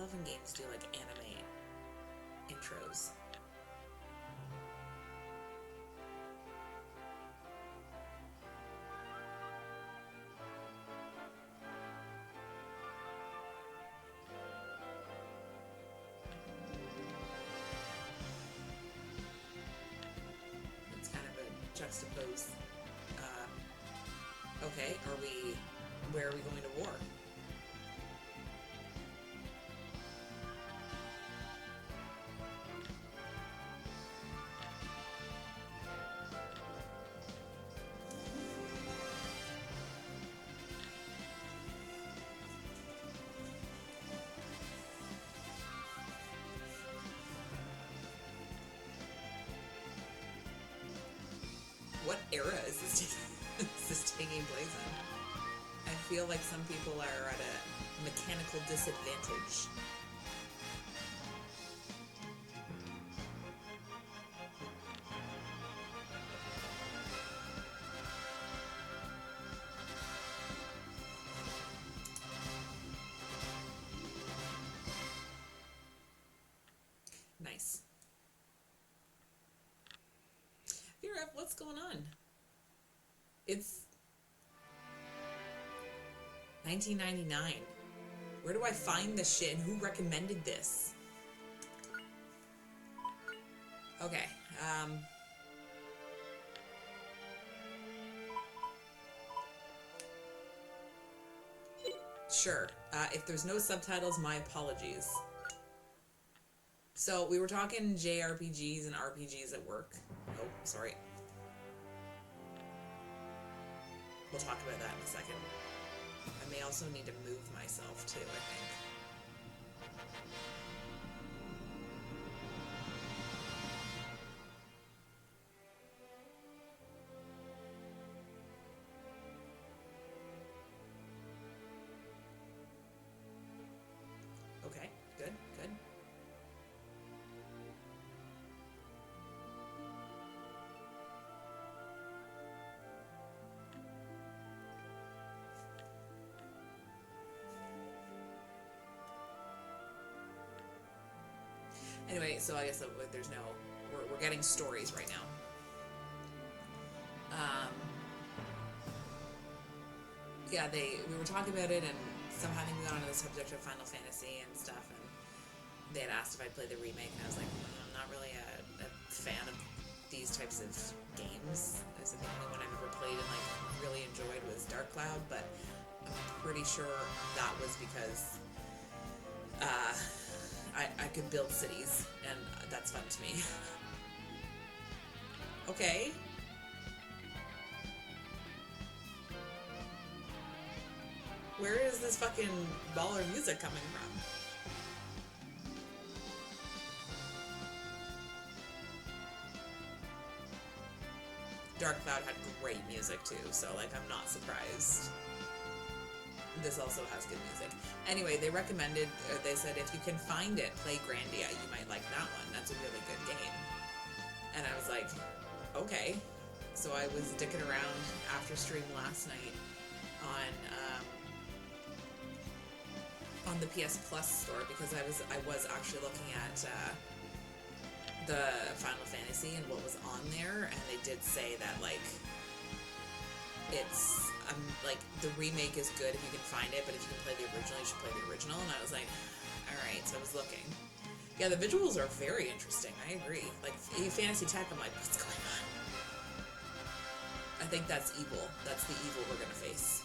love when games do like anime intros. It's kind of a juxtapose. Okay, where are we going to war? What era is this taking place in? I feel like some people are at a mechanical disadvantage. Nice. VRF, what's going on? It's 1999. Where do I find this shit and who recommended this? Okay, sure. If there's no subtitles, my apologies. So, we were talking JRPGs and RPGs at work. Oh, sorry. We'll talk about that in a second. I may also need to move myself too, I think. Okay, good, good. Anyway, so I guess there's no... We're getting stories right now. Yeah, we were talking about it, and somehow I think we got onto the subject of Final Fantasy and stuff, and they had asked if I'd play the remake, and I was like, I'm not really a fan of these types of games. I said the only one I've ever played and like really enjoyed was Dark Cloud, but I'm pretty sure that was because I could build cities, and that's fun to me. Okay. Where is this fucking baller music coming from? Dark Cloud had great music too, so like I'm not surprised. This also has good music. Anyway, they recommended, they said if you can find it, play Grandia. You might like that one. That's a really good game. And I was like, okay. So I was dicking around after stream last night on the PS Plus store because I was actually looking at the Final Fantasy and what was on there, and they did say that like it's like the remake is good if you can find it, but if you can play the original, you should play the original. And I was like, all right. So I was looking. Yeah, the visuals are very interesting. I agree. Like fantasy tech, I'm like, what's going on? I think that's evil. That's the evil we're gonna face.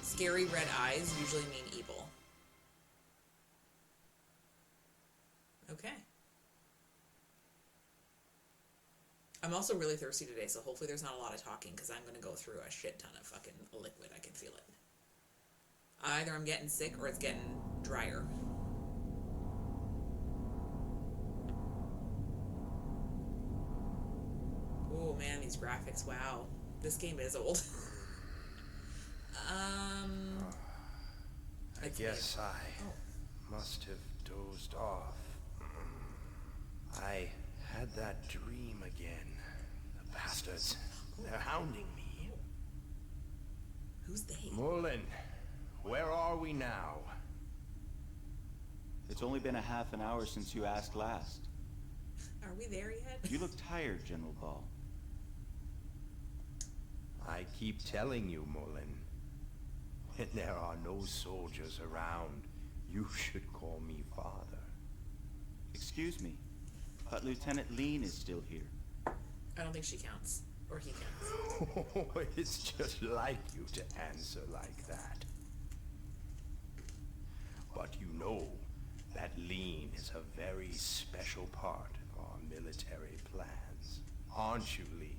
Scary red eyes usually mean evil. Okay. I'm also really thirsty today, so hopefully there's not a lot of talking because I'm going to go through a shit ton of fucking liquid. I can feel it. Either I'm getting sick or it's getting drier. Oh man, these graphics, wow. This game is old. I guess I must have dozed off. I had that dream again. The bastards. They're hounding me. Who's they? Mullen, where are we now? It's only been a half an hour since you asked last. Are we there yet? You look tired, General Ball. I keep telling you, Mullen. When there are no soldiers around, you should call me father. Excuse me, but Lieutenant Lean is still here. I don't think she counts. Or he counts. Oh, it's just like you to answer like that. But you know that Lean is a very special part of our military plans. Aren't you, Lean?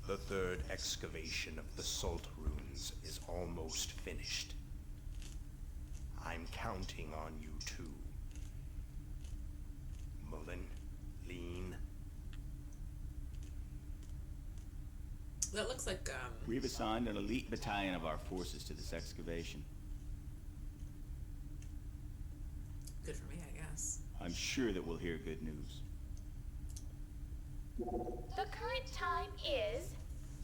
The third excavation of the Salt Ruins is almost finished. I'm counting on you too. Mullen, Lean. That looks like, We've assigned an elite battalion of our forces to this excavation. good for me, I guess. I'm sure that we'll hear good news. The current time is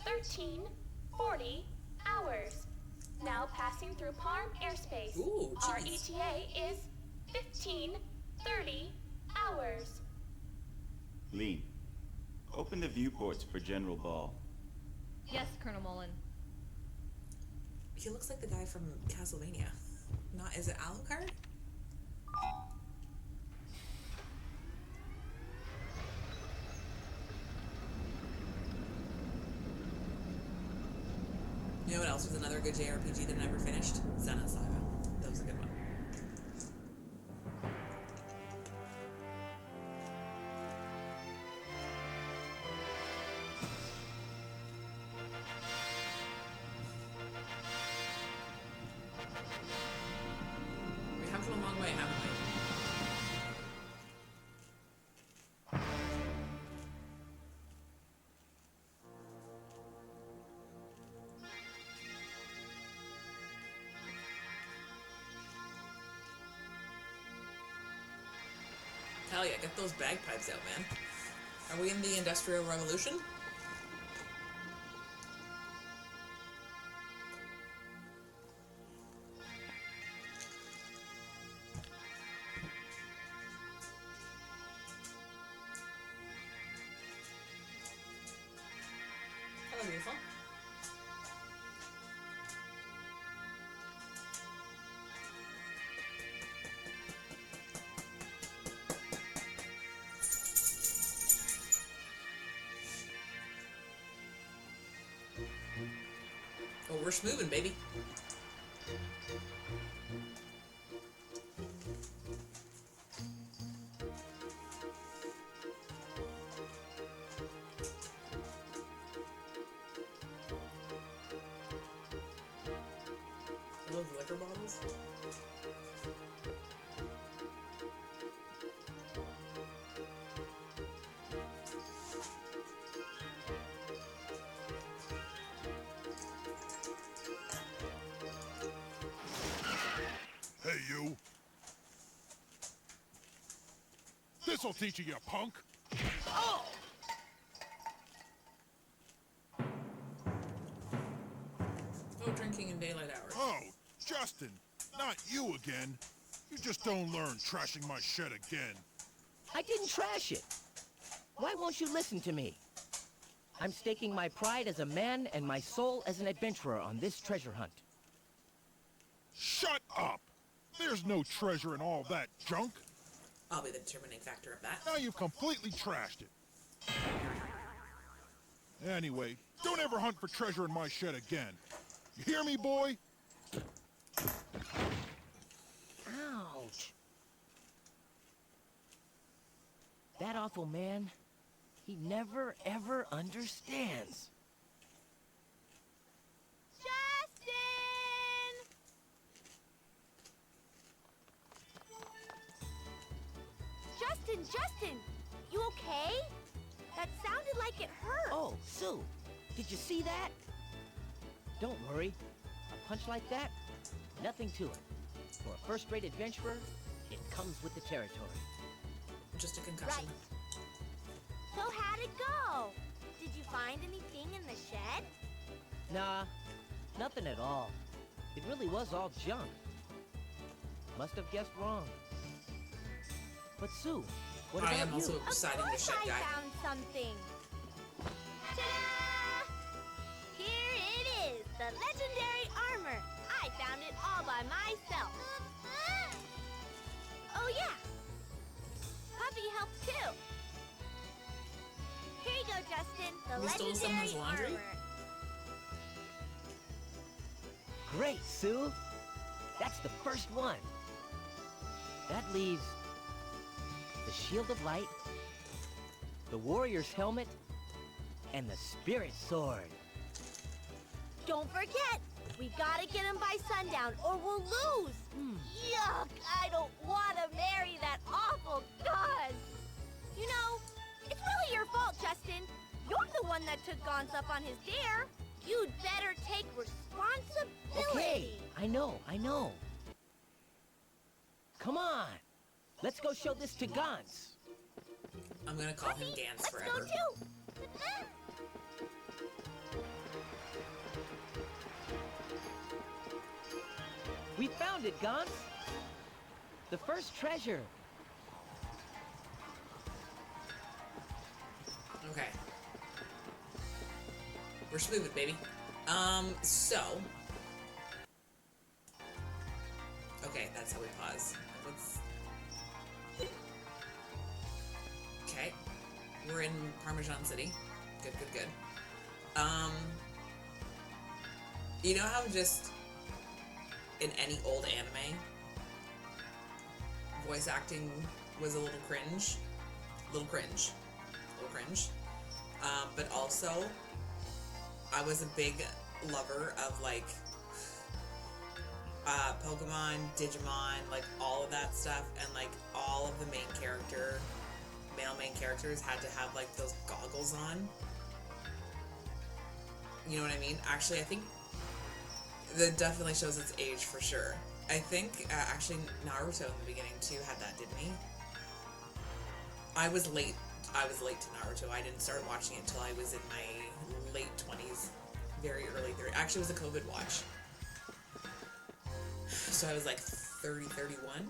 13:40 hours. Now passing through Parm airspace. Ooh, Our jeez. ETA is 15:30 hours. Lean, open the viewports for General Ball. Yes, Colonel Mullen. He looks like the guy from Castlevania. Not, is it Alucard? You know what else was another good JRPG that I never finished? Senna Saga. That was a good one. We have come a long way, haven't we? Hell yeah, get those bagpipes out, man. Are we in the Industrial Revolution? Hello, beautiful. Oh, we're smoothing, baby. Are those liquor bottles? Hey, you. This'll teach you, you punk. Oh! No drinking in daylight hours. Oh, Justin, not you again. You just don't learn trashing my shed again. I didn't trash it. Why won't you listen to me? I'm staking my pride as a man and my soul as an adventurer on this treasure hunt. Shut up! There's no treasure in all that junk. I'll be the determining factor of that. Now you've completely trashed it. Anyway, don't ever hunt for treasure in my shed again. You hear me, boy? Ouch. That awful man, he never ever understands. Justin, you okay? That sounded like it hurt. Oh, Sue, did you see that? Don't worry. A punch like that, nothing to it. For a first-rate adventurer, it comes with the territory. Just a concussion. Right. So how'd it go? Did you find anything in the shed? Nah, nothing at all. It really was all junk. Must have guessed wrong. But Sue, what I about am you? also Of siding with course Shed I Guy. found something. Ta-da! Here it is, the legendary armor. I found it all by myself. Oh yeah, Puppy helped too. Here you go, Justin. The You stole legendary someone's laundry? armor. Great, Sue. That's the first one. That leaves the Shield of Light, the Warrior's Helmet, and the Spirit Sword. Don't forget, we gotta get him by sundown or we'll lose. Yuck, I don't want to marry that awful Gauze. You know, it's really your fault, Justin. You're the one that took Gauze up on his dare. You'd better take responsibility. Okay, I know. Come on, let's go show this to Gans. I'm gonna call him Gans Let's forever. go too. We found it, Gans. The first treasure. Okay. We're smooth, baby. So. Okay, that's how we pause. Let's. Okay. We're in Parmesan City. Good. You know how just in any old anime, voice acting was a little cringe? But also, I was a big lover of like Pokemon, Digimon, like all of that stuff, and like all of the male main characters had to have like those goggles on. You know what I mean? Actually, I think that definitely shows its age for sure. I think actually Naruto in the beginning too had that, didn't he? I was late to Naruto. I didn't start watching it until I was in my late 20s, very early 30s. Actually, it was a COVID watch. So I was like 30, 31.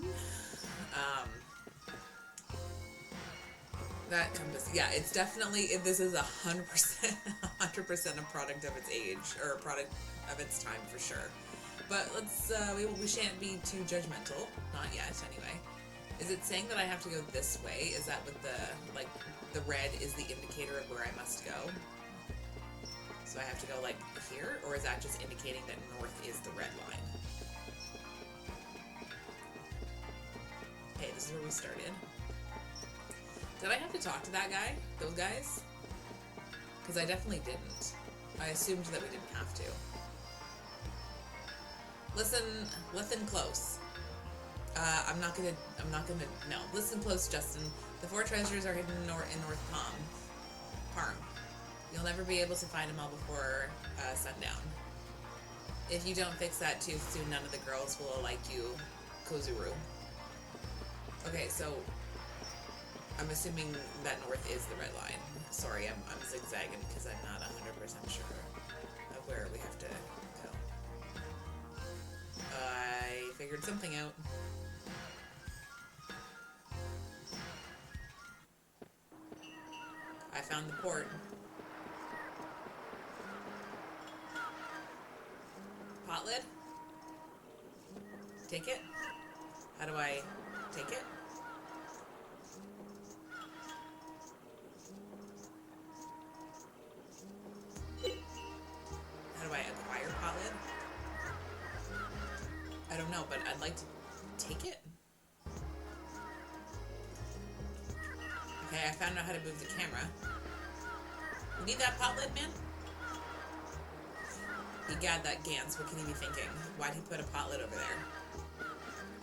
That comes, yeah, it's definitely, this is 100%, 100% a product of its age, or a product of its time for sure. But let's, we shan't be too judgmental. Not yet, anyway. Is it saying that I have to go this way? Is that what the red is the indicator of where I must go? So I have to go, like, here? Or is that just indicating that north is the red line? Okay, this is where we started. Did I have to talk to that guy? Those guys? Because I definitely didn't. I assumed that we didn't have to. Listen close. No. Listen close, Justin. The 4 treasures are hidden in North Parm. You'll never be able to find them all before sundown. If you don't fix that too soon, none of the girls will like you, Kozuru. Okay, so I'm assuming that north is the red line. Sorry, I'm zigzagging because I'm not 100% sure of where we have to go. I figured something out. I found the port. Pot lid? Take it? How do I take it? How do I acquire pot lid? I don't know, but I'd like to take it. Okay, I found out how to move the camera. You need that pot lid, man? Egad, that Gans, what can he be thinking? Why'd he put a pot lid over there?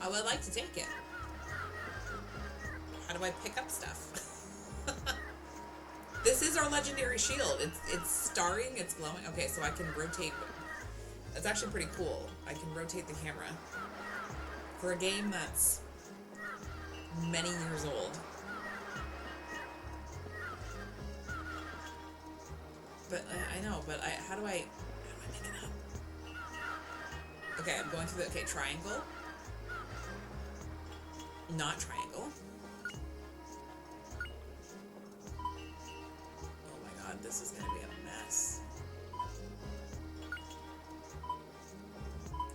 I would like to take it. How do I pick up stuff? This is our legendary shield. It's starring, it's glowing. Okay, so I can rotate. That's actually pretty cool. I can rotate the camera. For a game that's many years old. But I know, but how do I pick it up? Okay, I'm going through the... Okay, triangle. Not triangle. Oh my god, this is gonna be a mess.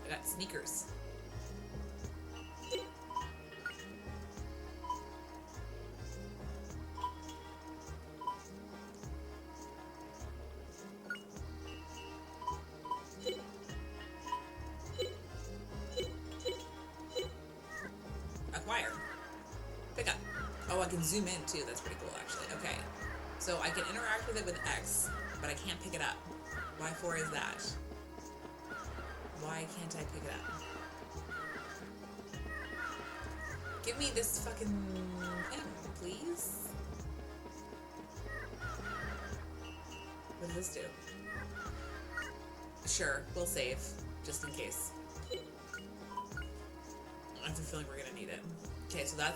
I got sneakers. Acquire. Pick up. Oh, I can zoom in too. That's pretty cool, actually. Okay. So I can interact with it with X, but I can't pick it up. Why for is that? Why can't I pick it up? Give me this fucking thing, please. What does this do? Sure, we'll save, just in case. I have a feeling we're gonna need it. Okay, so that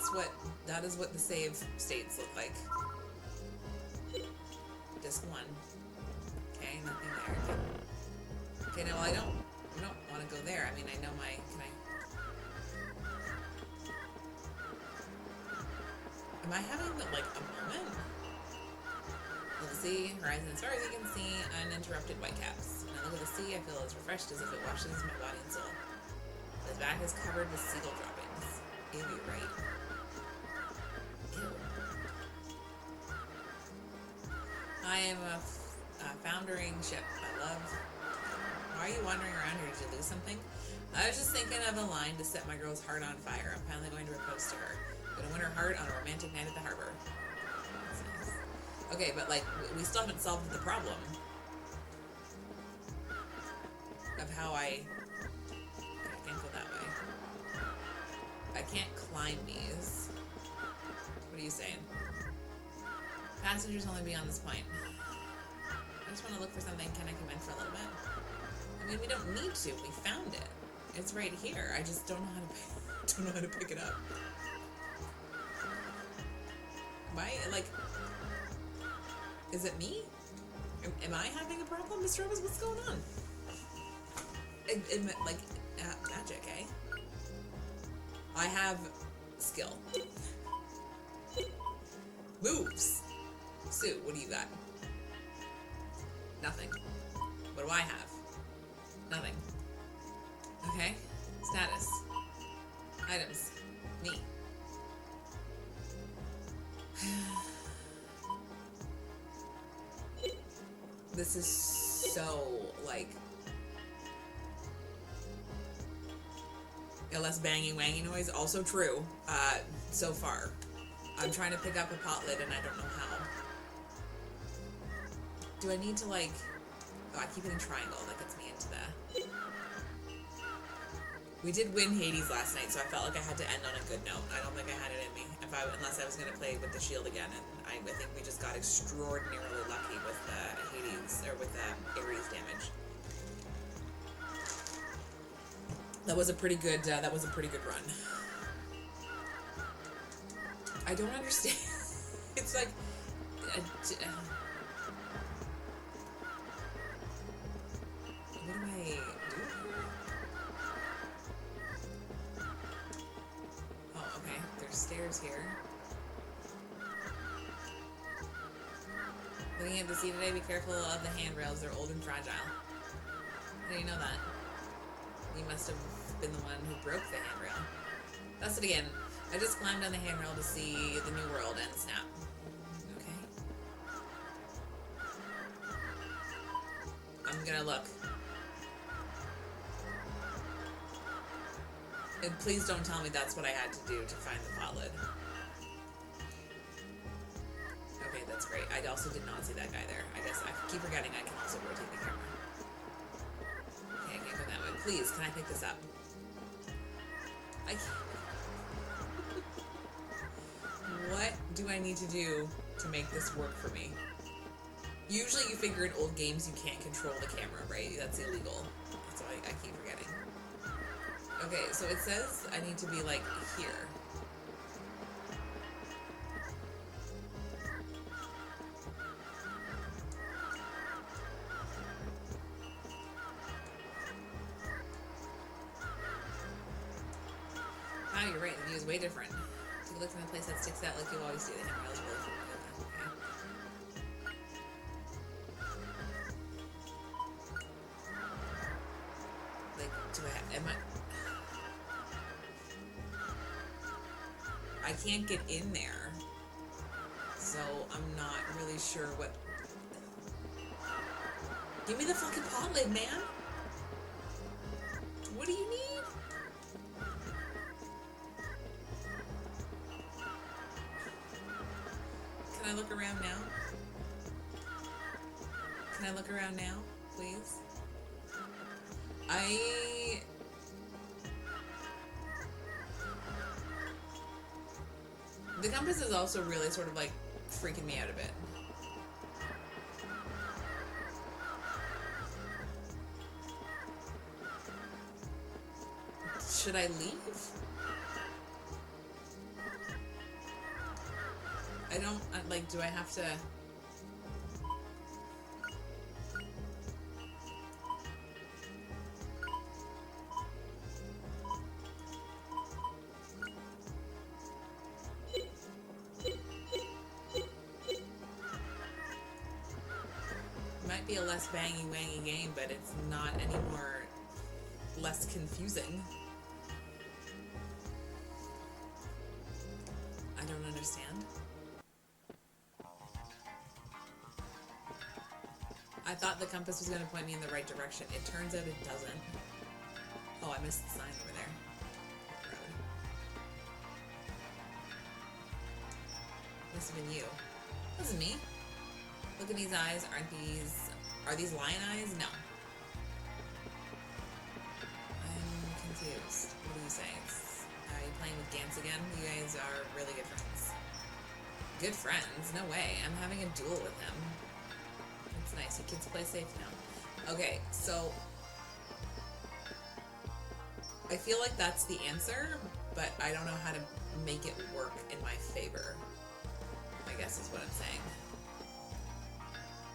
is what the save states look like. Disc 1. Okay, nothing there. Okay, no, I don't want to go there. I mean, I know my, can I? Am I having, like, a moment? Look at the sea, horizon as far as you can see, uninterrupted whitecaps. When I look at the sea, I feel as refreshed as if it washes my body and soul. His back is covered with seagull droppings. Ew, you're right. Ew. I am a foundering ship. I love... Why are you wandering around here? Did you lose something? I was just thinking of a line to set my girl's heart on fire. I'm finally going to propose to her. I'm gonna win her heart on a romantic night at the harbor. That's nice. Okay, but like, we still haven't solved the problem of how I can't go that way. I can't climb these. What are you saying? Passengers only beyond this point. I just want to look for something. Can I come in for a little bit? I mean, we don't need to. We found it. It's right here. I just don't know how to pick it up. Why? Like, is it me? Am I having a problem, Mr. Rose? What's going on? Like, magic, eh? I have skill. Moves. Sue, what do you got? Nothing. What do I have? Nothing. Okay. Status. Items. Me. This is so, like... A less banging wangy noise, also true, so far. I'm trying to pick up a pot lid and I don't know how. Do I need to, like... Oh, I keep hitting triangle, that gets me into that. We did win Hades last night, so I felt like I had to end on a good note. I don't think I had it in me, unless I was going to play with the shield again, and I think we just got extraordinarily lucky with Hades, or with Ares damage. That was a pretty good run. I don't understand. It's like... what do I do? Oh, okay. There's stairs here. Looking at the sea today, be careful of the handrails. They're old and fragile. How do you know that? You must have been the one who broke the handrail. That's it again. I just climbed on the handrail to see the new world and snap. Okay. I'm gonna look. And please don't tell me that's what I had to do to find the pot lid. Okay, that's great. I also did not see that guy there. I guess I keep forgetting I can also rotate the camera. Okay, I can't go that way. Please, can I pick this up? I can't. What do I need to do to make this work for me? Usually you figure in old games you can't control the camera, right? That's illegal. So I keep forgetting. Okay, so it says I need to be like here. way different. Take a look from the place that sticks out like you always do. The handrail's really okay. Like, I can't get in there. So I'm not really sure what. Give me the fucking pot lid, man. What do you need? Can I look around now? Can I look around now, please? The compass is also really sort of like freaking me out a bit. Should I leave? I don't, like, do I have to... Might be a less bangy-wangy game, but it's not any more less confusing. I don't understand. I thought the compass was going to point me in the right direction. It turns out it doesn't. Oh, I missed the sign over there. Road. Must have been you. Wasn't me. Look at these eyes. Are these lion eyes? No. I'm confused. What do you say? Are you playing with Gantz again? You guys are really good friends. Good friends? No way. I'm having a duel with him. It's nice. You kids play safe now. Okay, so I feel like that's the answer, but I don't know how to make it work in my favor, I guess is what I'm saying.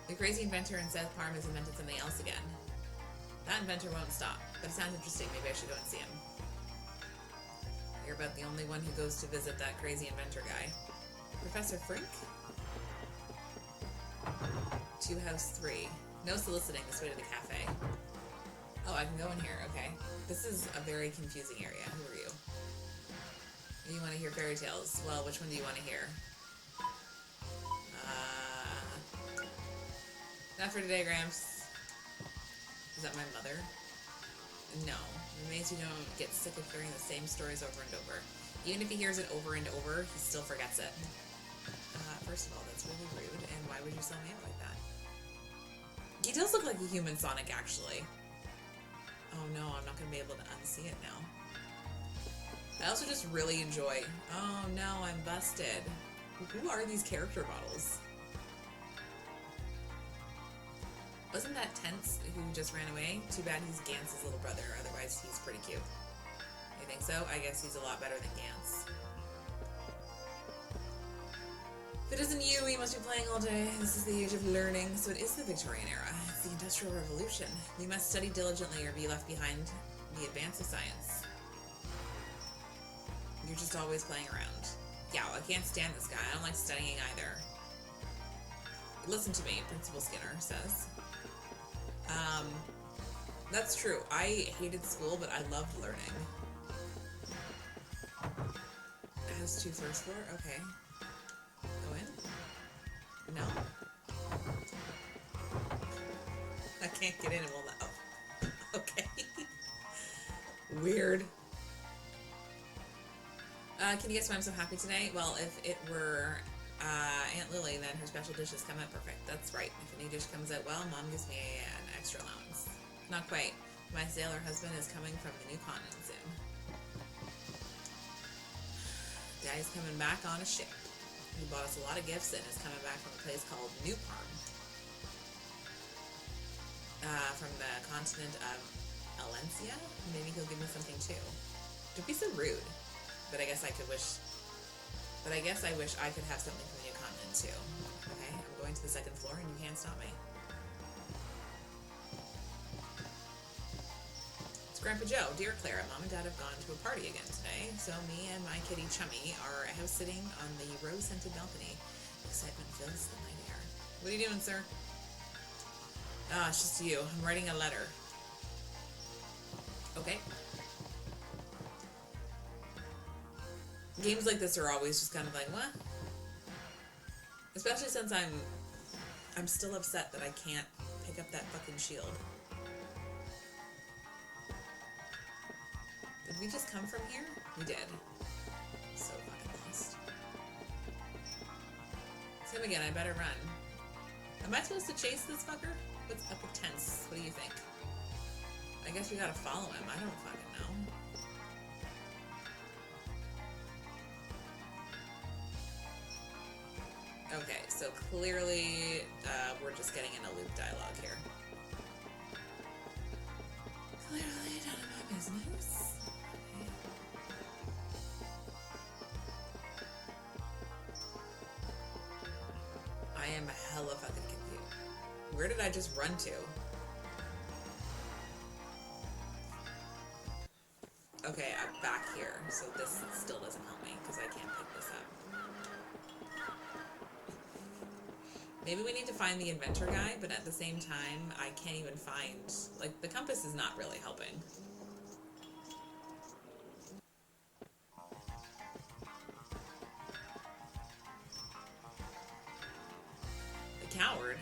The crazy inventor in South Parm has invented something else again. That inventor won't stop, but it sounds interesting. Maybe I should go and see him. You're about the only one who goes to visit that crazy inventor guy. Professor Frink? 2 House 3. No soliciting, this way to the cafe. Oh, I can go in here, okay. This is a very confusing area. Who are you? You want to hear fairy tales? Well, which one do you want to hear? Not for today, Gramps. Is that my mother? No. It means you don't get sick of hearing the same stories over and over. Even if he hears it over and over, he still forgets it. First of all, that's really rude, and why would you sell me out like that? He does look like a human Sonic, actually. Oh no, I'm not going to be able to unsee it now. I also just really enjoy... Oh no, I'm busted. Who are these character models? Wasn't that Tense who just ran away? Too bad he's Gantz's little brother, otherwise he's pretty cute. You think so? I guess he's a lot better than Gantz. If it isn't you, you must be playing all day. This is the age of learning, so it is the Victorian era. It's the Industrial Revolution. You must study diligently or be left behind the advance of science. You're just always playing around. Yeah, well, I can't stand this guy. I don't like studying either. Listen to me, Principal Skinner says. That's true. I hated school, but I loved learning. It has 2 first floor? Okay. Go in? No. I can't get in and will not. Oh. Okay. Weird. Can you guess why I'm so happy today? Well, if it were Aunt Lily, then her special dishes come out perfect. That's right. If a new dish comes out well, Mom gives me an extra allowance. Not quite. My sailor husband is coming from the new continent soon. Daddy's coming back on a ship. He bought us a lot of gifts and is coming back from a place called New Parm. From the continent of Alencia? Maybe he'll give me something too. Don't be so rude. But I guess I could wish... But I guess I wish I could have something from the new continent too. Okay, I'm going to the 2nd floor and you can't stop me. It's Grandpa Joe, dear Clara, Mom and Dad have gone to a party again today, so me and my kitty Chummy are house sitting on the rose-scented balcony. Excitement fills the night air. What are you doing, sir? Ah, it's just you. I'm writing a letter. Okay. Games like this are always just kind of like, what? Especially since I'm still upset that I can't pick up that fucking shield. Did we just come from here? We did. So fucking lost. It's him again. I better run. Am I supposed to chase this fucker? What's up with tense? What do you think? I guess we gotta follow him. I don't fucking know. Okay, so clearly we're just getting in a loop dialogue here. Clearly none of my business. I am hella fucking confused. Where did I just run to? Okay, I'm back here, so this still doesn't help me because I can't pick this up. Maybe we need to find the inventor guy, but at the same time, I can't even find... Like, the compass is not really helping. The coward?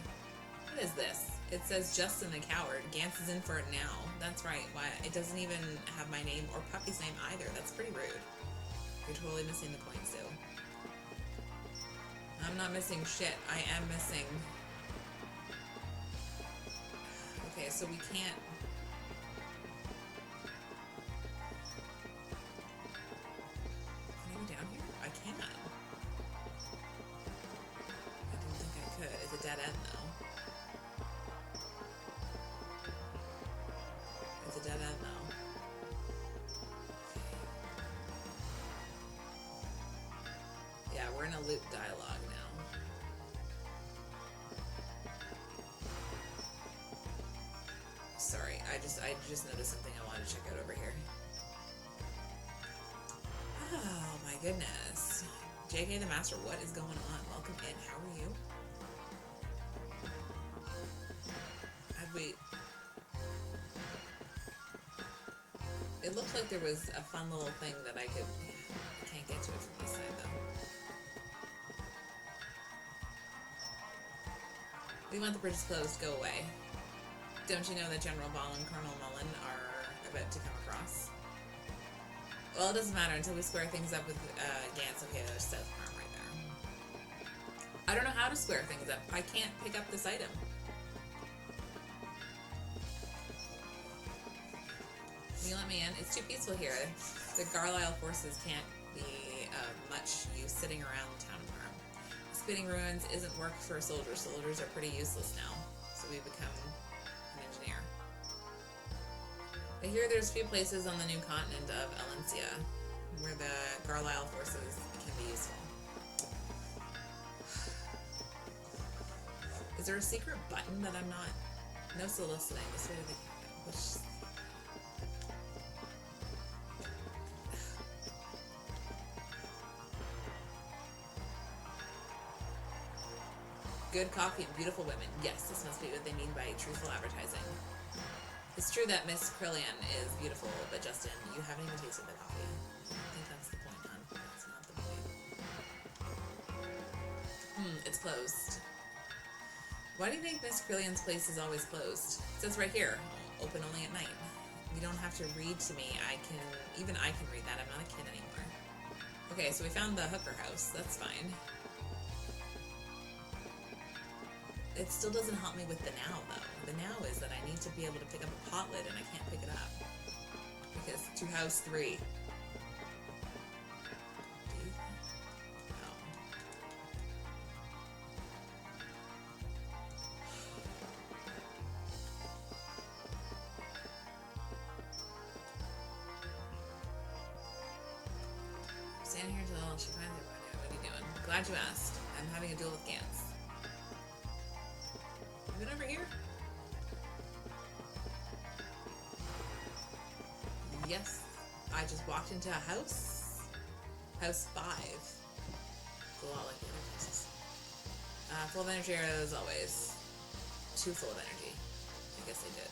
What is this? It says Justin the Coward. Gantz is in for it now. That's right. Why? It doesn't even have my name or Puppy's name either. That's pretty rude. You're totally missing the point, Sue. I'm not missing shit. I am missing... Okay, so we can't... Can I go down here? I can. I didn't think I could. It's a dead end, though. It's a dead end, though. Yeah, we're in a loop dialogue now. Sorry, I just noticed something I wanted to check out over here. Oh my goodness. JK the Master, what is going on? Welcome in. How are you? Had we... It looked like there was a fun little thing that I could... I can't get to it from this side, though. We want the bridges closed. Go away. Don't you know that General Ball and Colonel Mullen are about to come across? Well, it doesn't matter until we square things up with Gantz. Okay, there's South Farm right there. I don't know how to square things up. I can't pick up this item. Can you let me in? It's too peaceful here. The Garlisle forces can't be much use sitting around the town farm. Spinning ruins isn't work for soldiers. Soldiers are pretty useless now, so we become an engineer. I hear there's a few places on the new continent of Elencia where the Garlisle forces can be useful. Is there a secret button that I'm not... No soliciting. This way to the... Which... Good coffee and beautiful women. Yes, this must be what they mean by truthful advertising. It's true that Miss Krillian is beautiful, but Justin, you haven't even tasted the coffee. I think that's the point, hon. That's not the point. It's closed. Why do you think Miss Krillian's place is always closed? It says right here, open only at night. You don't have to read to me. Even I can read that. I'm not a kid anymore. Okay, so we found the hooker house. That's fine. It still doesn't help me with the now, though. The now is that I need to be able to pick up a pot lid, and I can't pick it up. Because to house 3. No. Standing here till she finds everybody. What are you doing? Glad you asked. I'm having a duel with Gantz. Been over here? yes, I just walked into a house. House 5. It's a lot like the other houses. Full of energy as always. Too full of energy. I guess they did.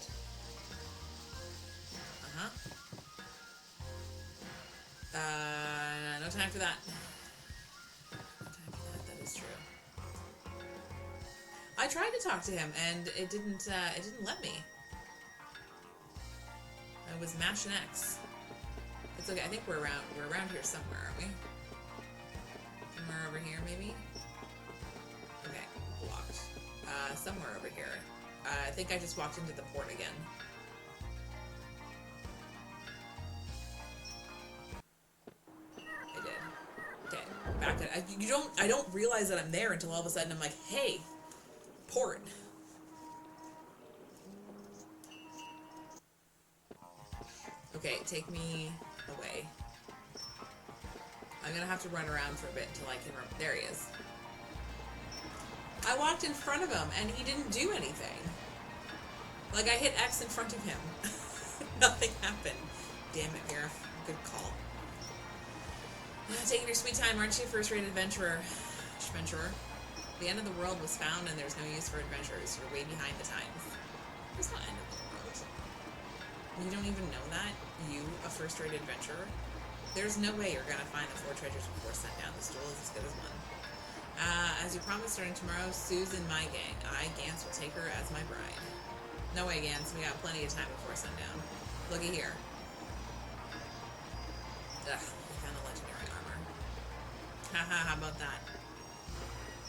No time for that. No time for that. That is true. I tried to talk to him, and it didn't let me. I was mashing X. It's okay. I think we're around here somewhere, aren't we? Somewhere over here, maybe. Okay, blocked. Somewhere over here. I think I just walked into the port again. I did. Okay, back at. I don't realize that I'm there until all of a sudden I'm like, hey, port. Okay, take me away. I'm gonna have to run around for a bit until I can run. There he is. I walked in front of him and he didn't do anything. Like, I hit X in front of him. Nothing happened. Damn it, Mira. Good call. Taking your sweet time, aren't you, first-rate adventurer? The end of the world was found and there's no use for adventurers. You're way behind the times. There's not end of the world. You don't even know that? You, a first-rate adventurer? There's no way you're gonna find the 4 treasures before sundown. This duel is as good as one. As you promised, starting tomorrow, Sue's in my gang. I, Gans, will take her as my bride. No way, Gans. We got plenty of time before sundown. Looky here. Ugh, I found a legendary armor. Haha, how about that?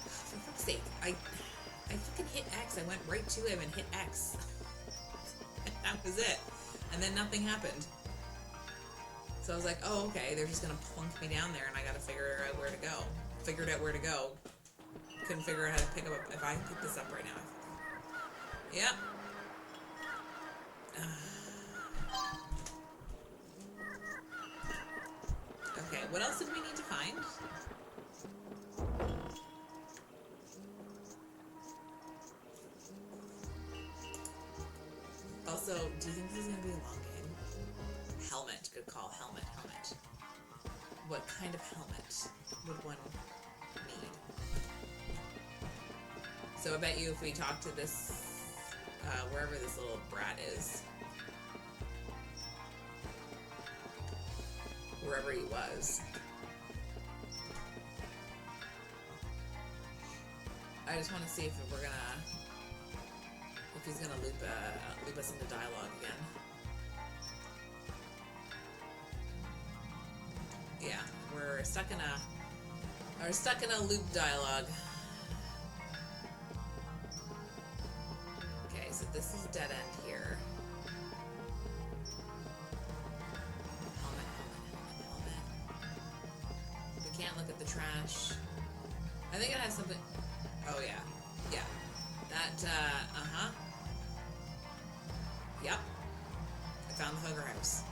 For fuck's sake, I fucking hit X. I went right to him and hit X. And that was it. And then nothing happened. So I was like, oh, okay, they're just gonna plunk me down there and I gotta figure out where to go. Figured out where to go. Couldn't figure out how to pick up if I pick this up right now. Yep. Okay, what else did we need to find? Also, do you think this is gonna be a long game? Helmet, good call. Helmet. What kind of helmet would one need? So I bet you if we talk to this, wherever this little brat is, wherever he was, I just want to see if he's gonna loop us into dialogue again. Yeah, we're stuck in a loop dialogue. Okay, so this is dead end here. Helmet. We can't look at the trash. I think it has something. Oh yeah. That Yep. I found the Hugger House.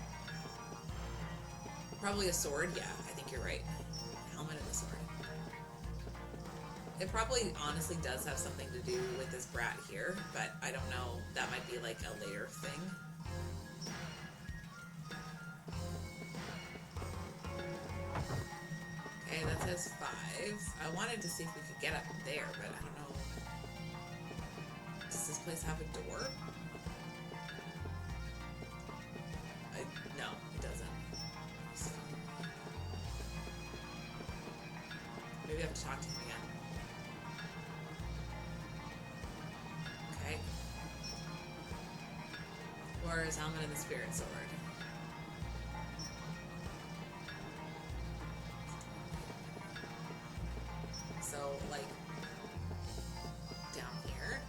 Probably a sword, yeah, I think you're right. Helmet and a sword. It probably honestly does have something to do with this brat here, but I don't know. That might be like a later thing. Okay, that says 5. I wanted to see if we could get up there, but I don't know. Does this place have a door? No, it doesn't. Maybe I have to talk to him again. Okay. Or his helmet and the spirit sword. So, like, down here.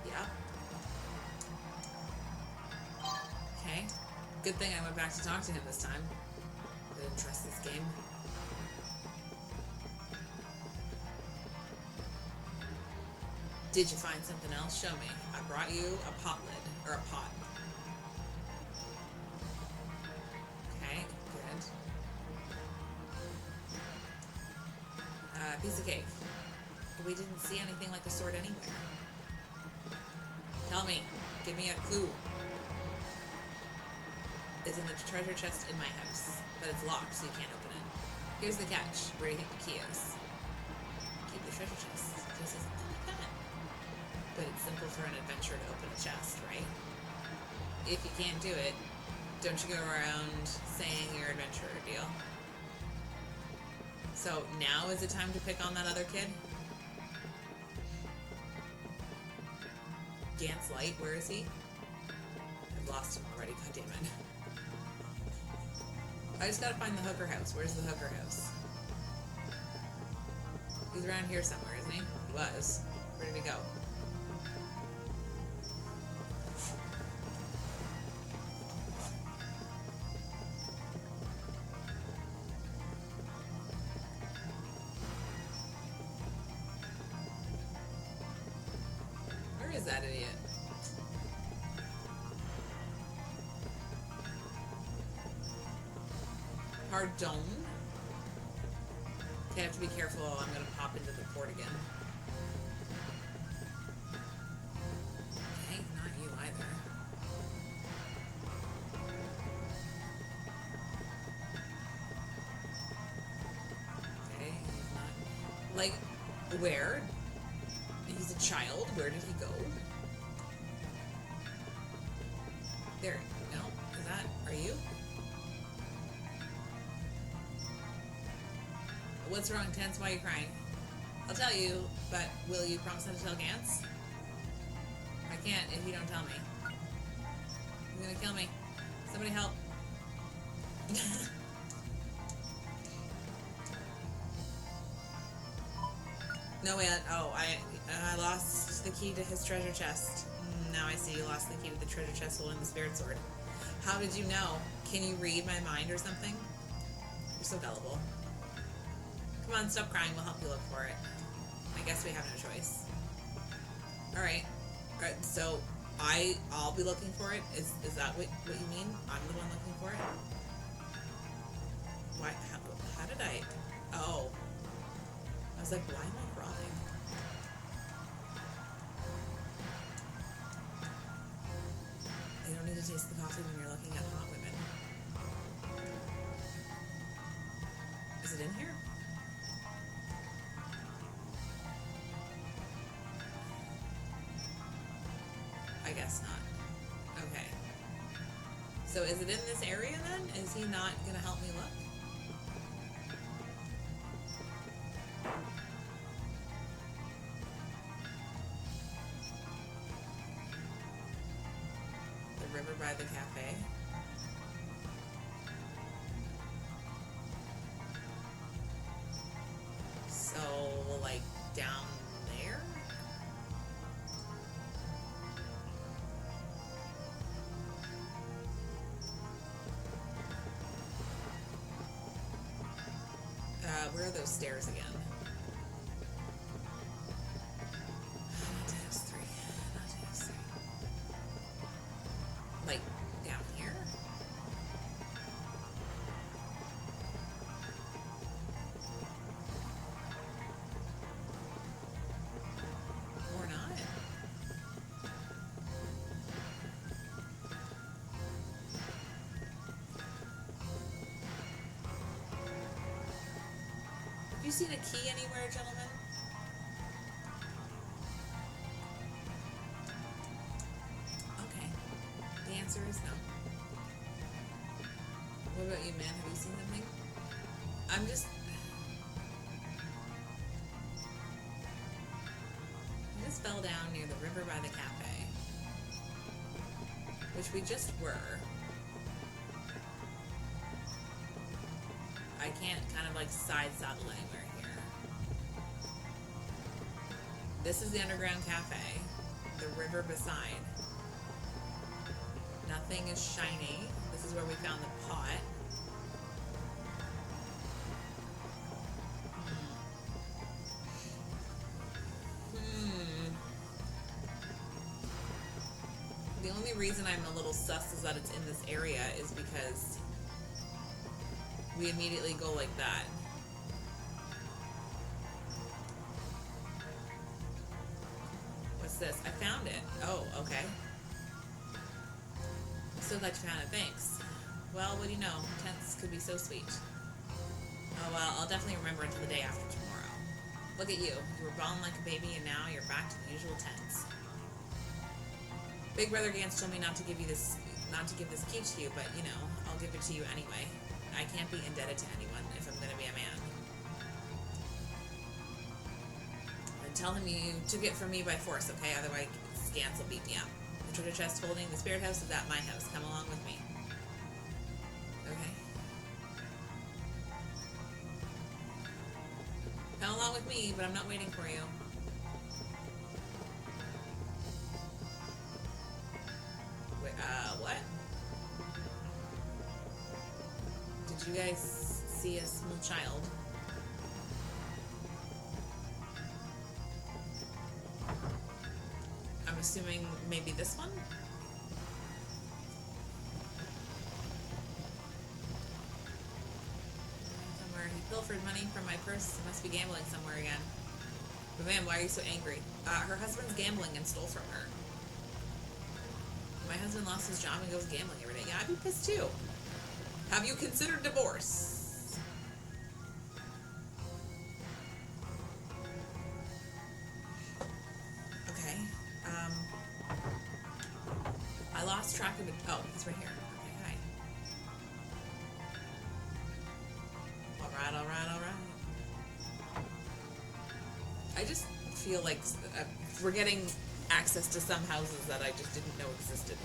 Yeah. Okay. Good thing I went back to talk to him this time. I didn't trust this game. Did you find something else? Show me. I brought you a pot lid. Or a pot. Okay, good. Piece of cake. we didn't see anything like a sword anywhere. Tell me. Give me a clue. It's in the treasure chest in my house, but it's locked, so you can't open it. Here's the catch. Where do you think the key is? Keep the treasure chest. This isn't like that. But it's simple for an adventurer to open a chest, right? If you can't do it, don't you go around saying you're an adventurer, deal? So now is the time to pick on that other kid? Gant's Light, where is he? I've lost him already, god damn it. I just gotta find the hooker house. Where's the hooker house? He's around here somewhere, isn't he? He was. Where did he go? Where is that idiot? Pardon? Okay, I have to be careful. I'm gonna pop into the port again. Okay, not you either. Okay, he's not. Like, where? He's a child. Where did he go? There. No. Is that? Are you? What's wrong, Tense? Why are you crying? I'll tell you, but will you promise not to tell Gantz? I can't if you don't tell me. You're gonna kill me. Somebody help. No way. Oh, I lost the key to his treasure chest. Now I see you lost the key to the treasure chest holding the spirit sword. How did you know? Can you read my mind or something? You're so gullible. Come on, stop crying. We'll help you look for it. I guess we have no choice. Alright. Alright, so I'll be looking for it? Is that what you mean? I'm the one looking for it? Why? How did I... Oh. I was like, why am I crawling? You don't need to taste the coffee when you're looking at hot women. Is it in here? I guess not. Okay. So is it in this area then? Is he not gonna help me look? The river by the cafe. So, like, down there? Where are those stairs again? Not to house 3. Not to house 3. Like, down here? Or not? Have you seen a key anywhere, gentlemen? Okay. The answer is no. What about you, man? Have you seen something? I just fell down near the river by the cafe. Which we just were. I can't kind of like side saddle anywhere here. This is the underground cafe. The river beside. Nothing is shiny. This is where we found the pot. The only reason I'm a little sus is that it's in this area is because we immediately go like that. this? I found it. Oh, okay. I'm so glad you found it. Thanks. Well, what do you know? Tents could be so sweet. Oh, well, I'll definitely remember until the day after tomorrow. Look at you. You were bawling like a baby, and now you're back to the usual tents. Big Brother Gans told me not to give this key to you, but, you know, I'll give it to you anyway. I can't be indebted to anyone if I'm going to be a man. And tell him you took it from me by force, okay? Otherwise, Gans will beat me up. The treasure chest holding the spirit house is at my house. Come along with me. Okay. Come along with me, but I'm not waiting for you. Wait, what? Did you guys see a small child? I'm assuming maybe this one? Somewhere he pilfered money from my purse. He must be gambling somewhere again. But ma'am, why are you so angry? Her husband's gambling and stole from her. My husband lost his job and goes gambling every day. Yeah, I'd be pissed too. Have you considered divorce? Okay. I lost track of it. Oh, he's right here. Okay, hi. Alright. I just feel like we're getting access to some houses that I just didn't know existed.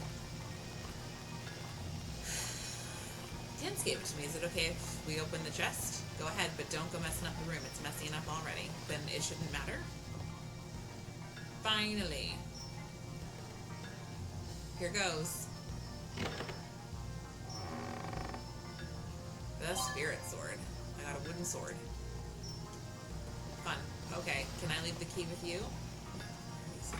Jens gave it to me. Is it okay if we open the chest? Go ahead, but don't go messing up the room. It's messy enough already. Then it shouldn't matter. Finally. Here goes. The spirit sword. I got a wooden sword. Fun. Okay, can I leave the key with you? I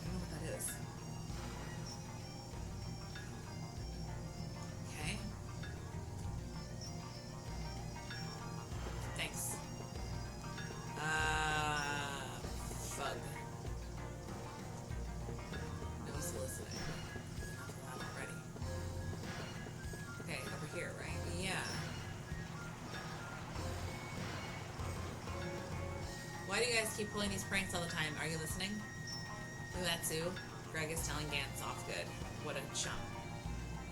don't know what that is. Okay. Thanks. Fug. No soliciting. Enough of that already. Okay, over here, right? Yeah. Why do you guys keep pulling these pranks all the time? Are you listening? Look at that, Sue. Greg is telling Gans off good. What a chump.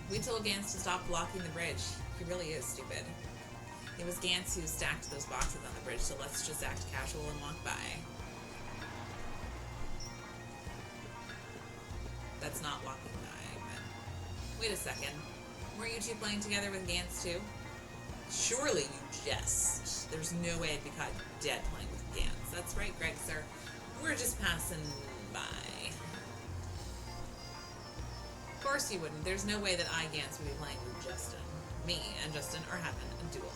We told Gans to stop blocking the bridge. He really is stupid. It was Gans who stacked those boxes on the bridge, so let's just act casual and walk by. That's not walking by, but... Wait a second. Weren't you two playing together with Gans too? Surely you jest. There's no way I'd be caught dead playing with Gans. That's right, Greg, sir. We're just passing by. Of course you wouldn't. There's no way that I, Gans, would be playing with Justin. Me and Justin are having a duel.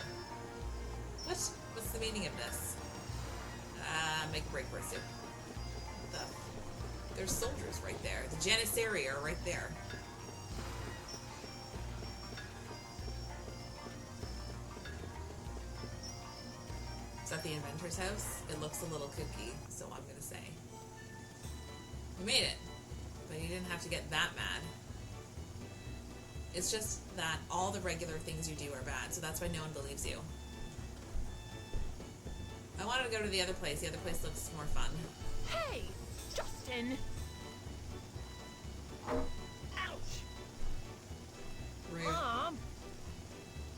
What? What's the meaning of this? Make a break for us, Sue. There's soldiers right there. The Janissary are right there. Is that the inventor's house? It looks a little kooky, so I'm gonna say. You made it, but you didn't have to get that mad. It's just that all the regular things you do are bad, so that's why no one believes you. I wanted to go to the other place. The other place looks more fun. Hey, Justin! Ouch! Rude. Mom!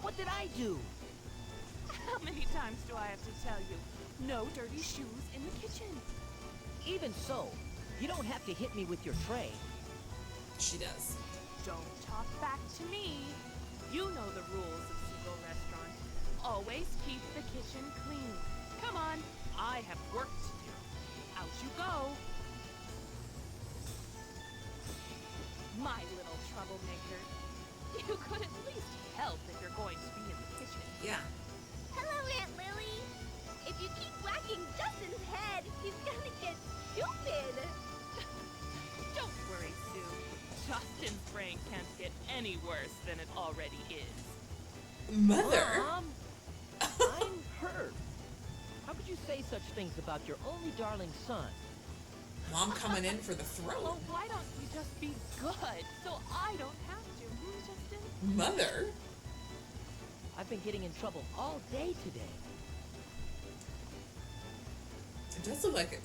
What did I do? How many times do I have to tell you? No dirty shoes in the kitchen. Even so, you don't have to hit me with your tray. She does. Don't talk back to me. You know the rules of Seagull Restaurant. Always keep the kitchen clean. Come on, I have work to do. Out you go. My little troublemaker. You could at least help if you're going to be in the kitchen. Yeah. Hello, Aunt Lily. If you keep whacking Justin's head, he's gonna get stupid. Don't worry, Sue. Justin's brain can't get any worse than it already is. Mother? Mom! I'm hurt. How could you say such things about your only darling son? Mom coming in for the throne. Well, why don't you just be good so I don't have to? Justin? Mother? I've been getting in trouble all day today. It does look like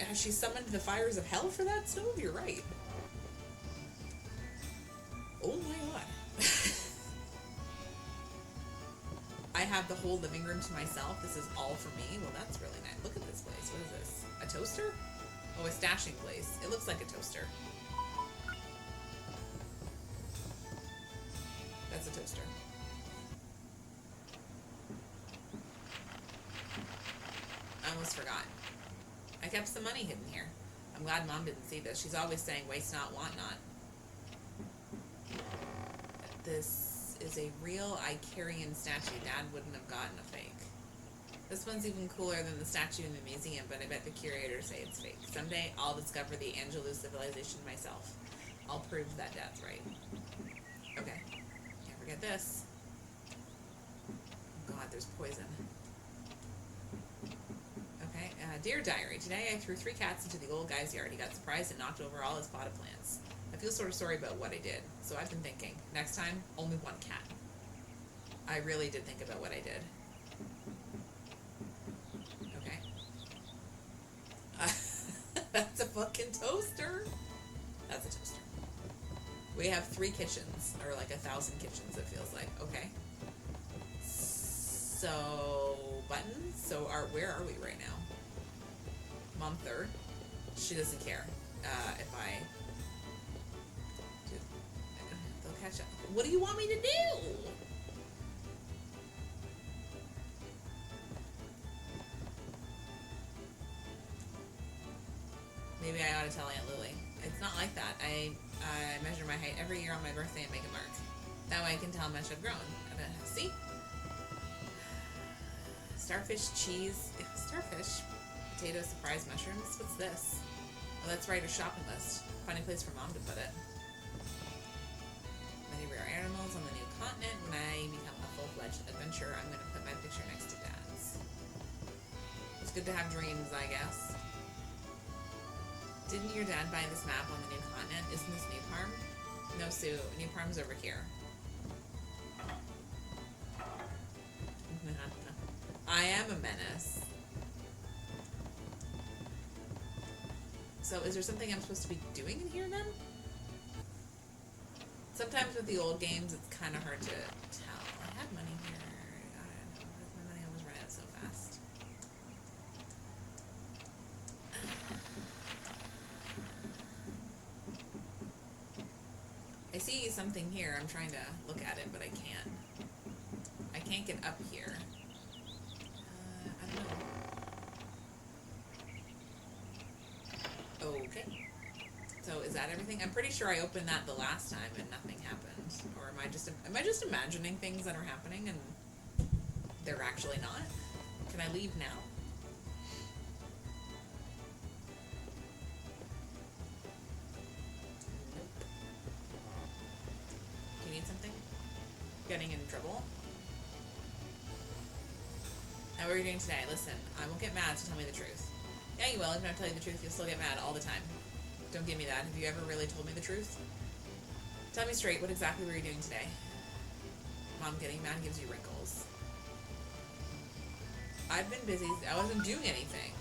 has she summoned the fires of hell for that stove? You're right. Oh my god. I have the whole living room to myself. This is all for me. Well, that's really nice. Look at this place. What is this? A toaster? Oh, a stashing place. It looks like a toaster. That's a toaster. I almost forgot. I kept some money hidden here. I'm glad Mom didn't see this. She's always saying, waste not, want not. This is a real Icarian statue. Dad wouldn't have gotten a fake. This one's even cooler than the statue in the museum, but I bet the curators say it's fake. Someday, I'll discover the Angelou civilization myself. I'll prove that Dad's right. Okay. Can't forget this. Oh God, there's poison. Okay, dear diary, today I threw 3 cats into the old guy's yard. He got surprised and knocked over all his potted plants. I feel sort of sorry about what I did, so I've been thinking, next time, only 1 cat. I really did think about what I did. Okay. That's a fucking toaster. That's a toaster. We have 3 kitchens, or like 1,000 kitchens, it feels like. Okay. So, buttons? So, where are we right now? Mom third. She doesn't care. If I... They'll catch up. What do you want me to do? Maybe I ought to tell Aunt Lily. It's not like that. I measure my height every year on my birthday and make a mark. That way I can tell how much I've grown. See? Starfish, cheese, starfish, potatoes, surprise mushrooms. What's this? Oh, that's right, a shopping list. Funny place for Mom to put it. Many rare animals on the new continent. When I become a full-fledged adventurer, I'm going to put my picture next to Dad's. It's good to have dreams, I guess. Didn't your dad buy this map on the new continent? Isn't this New Parm? No, Sue. New Parm's over here. I am a menace. So is there something I'm supposed to be doing in here then? Sometimes with the old games it's kind of hard to tell. I had money here. I don't know. My money always ran out so fast. I see something here. I'm trying to look at it, but I can't. I can't get up here. I don't know. Okay. So is that everything? I'm pretty sure I opened that the last time and nothing happened. Or am I just imagining things that are happening and they're actually not? Can I leave now? Nope. Do you need something? Getting in trouble? Now what are you doing today? Listen, I won't get mad, so tell me the truth. Yeah, you will. Even if I tell you the truth, you'll still get mad all the time. Don't give me that. Have you ever really told me the truth? Tell me straight, what exactly were you doing today? Mom, getting mad gives you wrinkles. I've been busy. I wasn't doing anything.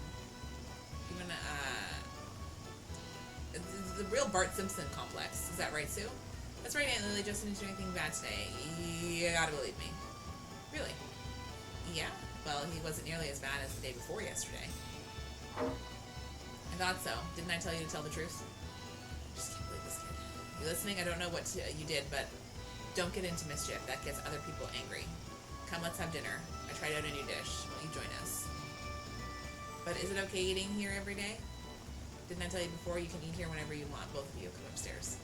Even, it's the real Bart Simpson complex. Is that right, Sue? That's right, Aunt Lily. Justin didn't do anything bad today. You gotta believe me. Really? Yeah? Well, he wasn't nearly as bad as the day before yesterday. I thought so. Didn't I tell you to tell the truth? I just can't believe this kid. You listening? I don't know what you did, but don't get into mischief. That gets other people angry. Come, let's have dinner. I tried out a new dish. Will you join us? But is it okay eating here every day? Didn't I tell you before you can eat here whenever you want? Both of you come upstairs.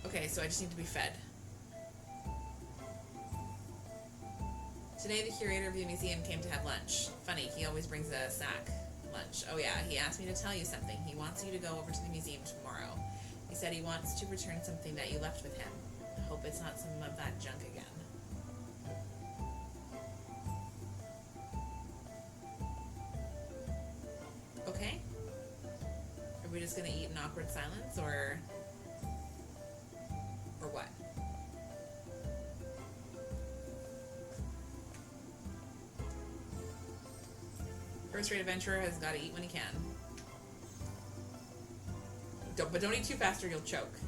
Okay, so I just need to be fed. Today the curator of the museum came to have lunch. Funny, he always brings a sack lunch. Oh yeah, he asked me to tell you something. He wants you to go over to the museum tomorrow. He said he wants to return something that you left with him. I hope it's not some of that junk again. just gonna eat in awkward silence, or what? First-rate adventurer has got to eat when he can. But don't eat too fast or you'll choke.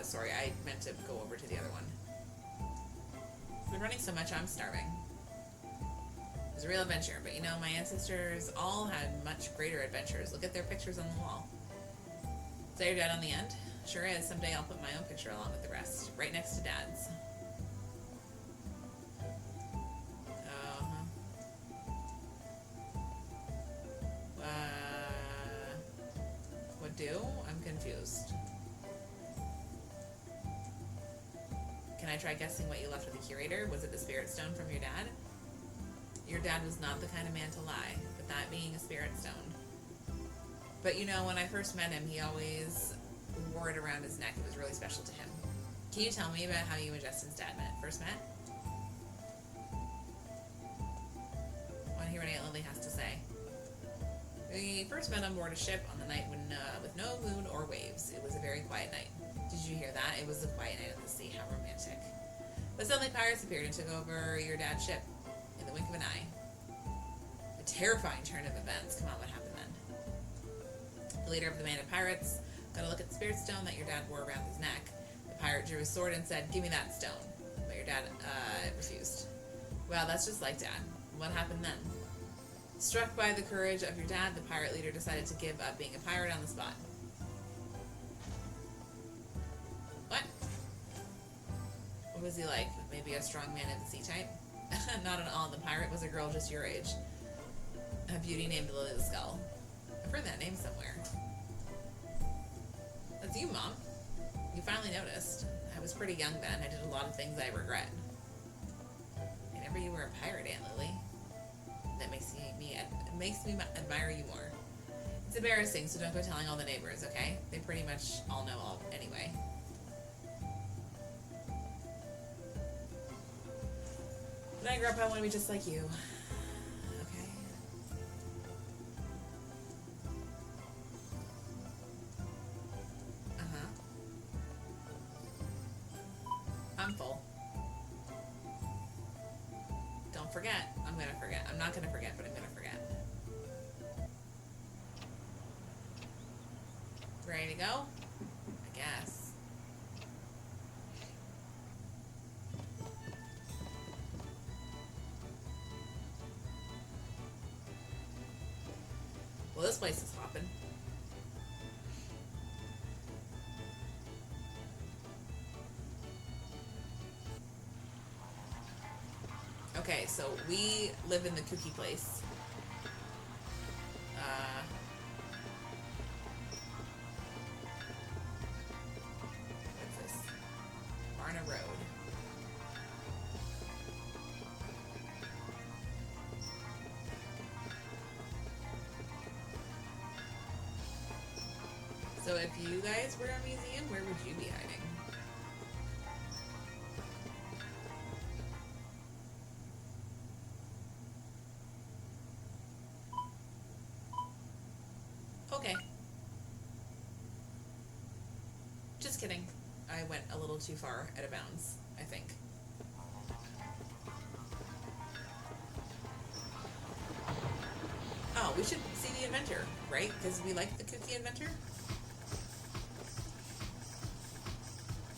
Sorry, I meant to go over to the other one. I've been running so much, I'm starving. It was a real adventure, but you know, my ancestors all had much greater adventures. Look at their pictures on the wall. Is that your dad on the end? Sure is. Someday I'll put my own picture along with the rest, right next to Dad's. What do? I'm confused. Can I try guessing what you left with the curator? Was it the spirit stone from your dad? Your dad was not the kind of man to lie, but that being a spirit stone. But you know, when I first met him, he always wore it around his neck. It was really special to him. Can you tell me about how you and Justin's dad first met? I want to hear what Aunt Lily has to say. We first met on board a ship on the night when, with no moon or waves. It was a very quiet night. Did you hear that? It was a quiet night at the sea. How romantic. But suddenly pirates appeared and took over your dad's ship in the wink of an eye. A terrifying turn of events. Come on, what happened then? The leader of the band of pirates got a look at the spirit stone that your dad wore around his neck. The pirate drew his sword and said, "Give me that stone." But your dad refused. Well, that's just like Dad. What happened then? Struck by the courage of your dad, the pirate leader decided to give up being a pirate on the spot. What? What was he like? Maybe a strong man of the sea type? Not at all. The pirate was a girl just your age. A beauty named Lily the Skull. I've heard that name somewhere. That's you, Mom. You finally noticed. I was pretty young then. I did a lot of things I regret. I never you were a pirate, Aunt Lily. That makes me admire you more. It's embarrassing, so don't go telling all the neighbors, okay? They pretty much all know all anyway. When I grow up, I want to be just like you. Okay? I'm full. Don't forget. I'm gonna forget. I'm not gonna forget, but I'm gonna forget. Ready to go? I guess. Well, this place is hopping. Okay, so we live in the kooky place. What's this? Barna Road. So if you guys were a museum, where would you be hiding? Okay. Just kidding. I went a little too far out of bounds, I think. Oh, we should see the adventure, right? Because we like the kooky adventure.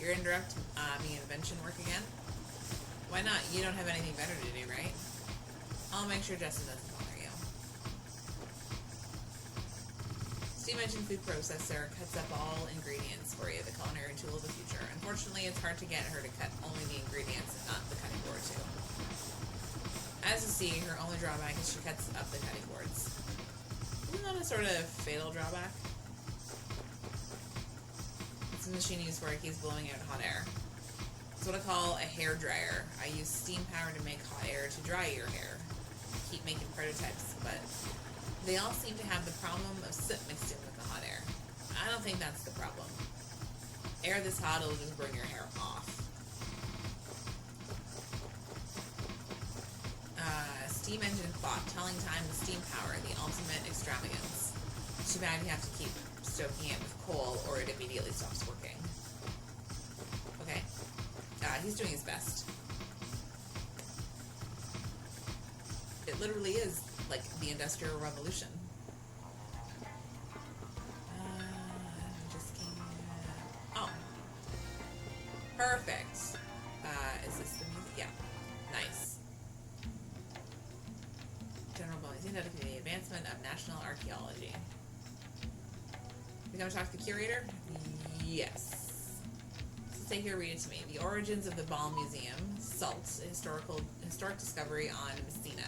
You're interrupt me invention work again? Why not? You don't have anything better to do, right? I'll make sure Justin doesn't bother you. Steam engine food processor cuts up all ingredients for you, the culinary tool of the future. Unfortunately, it's hard to get her to cut only the ingredients and not the cutting board too. As you see, her only drawback is she cuts up the cutting boards. Isn't that a sort of fatal drawback? It's a machine used where it keeps blowing out hot air. It's what I call a hair dryer. I use steam power to make hot air to dry your hair. I keep making prototypes, but they all seem to have the problem of soot mixed in with the hot air. I don't think that's the problem. Air this hot will just burn your hair off. Steam engine clock, telling time with steam power, the ultimate extravagance. Too bad you have to keep stoking it with coal or it immediately stops working. Okay. He's doing his best. It literally is like the Industrial Revolution. Oh. Perfect. Is this the music? Yeah. Nice. General Bonus dedicated to the advancement of national archaeology. We gonna talk to the curator? Yes. So stay here, read it to me. The origins of the Ball Museum, SALT, historic discovery on Messina.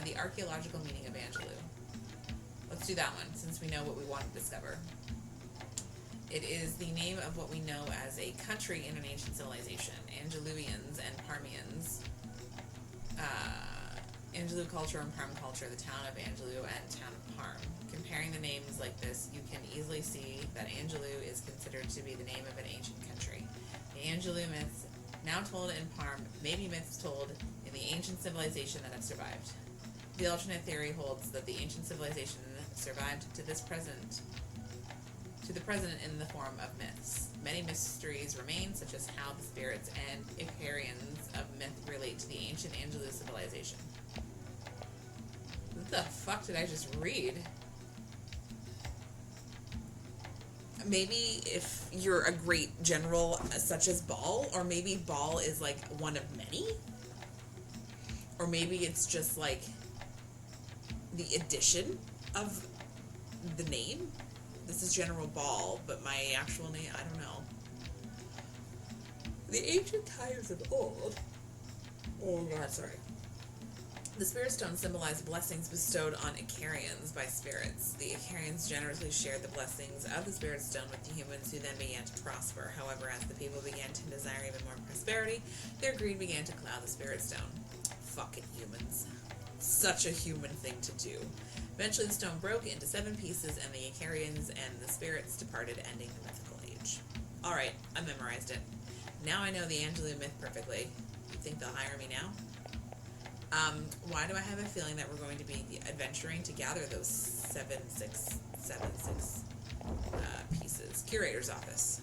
The archaeological meaning of Angelou. Let's do that one, since we know what we want to discover. It is the name of what we know as a country in an ancient civilization. Angeluians and Parmians. Angelou culture and Parm culture, the town of Angelou and town of Parm. Comparing the names like this, you can easily see that Angelou is considered to be the name of an ancient country. The Angelou myths, now told in Parm, may be myths told in the ancient civilization that have survived. The alternate theory holds that the ancient civilization survived to the present in the form of myths. Many mysteries remain, such as how the spirits and Icarians of myth relate to the ancient Angelou civilization. What the fuck did I just read? Maybe if you're a great general such as Ball, or maybe Ball is like one of many? Or maybe it's just like the addition of the name? This is General Ball, but my actual name, I don't know. The ancient times of old. Oh god, sorry. The Spirit Stone symbolized blessings bestowed on Icarians by spirits. The Icarians generously shared the blessings of the Spirit Stone with the humans, who then began to prosper. However, as the people began to desire even more prosperity, their greed began to cloud the Spirit Stone. Fucking humans. Such a human thing to do. Eventually the stone broke into 7 pieces and the Icarians and the spirits departed, ending the mythical age. Alright, I memorized it. Now I know the Angelou myth perfectly. You think they'll hire me now? Why do I have a feeling that we're going to be adventuring to gather those 7, 6 pieces? Curator's office.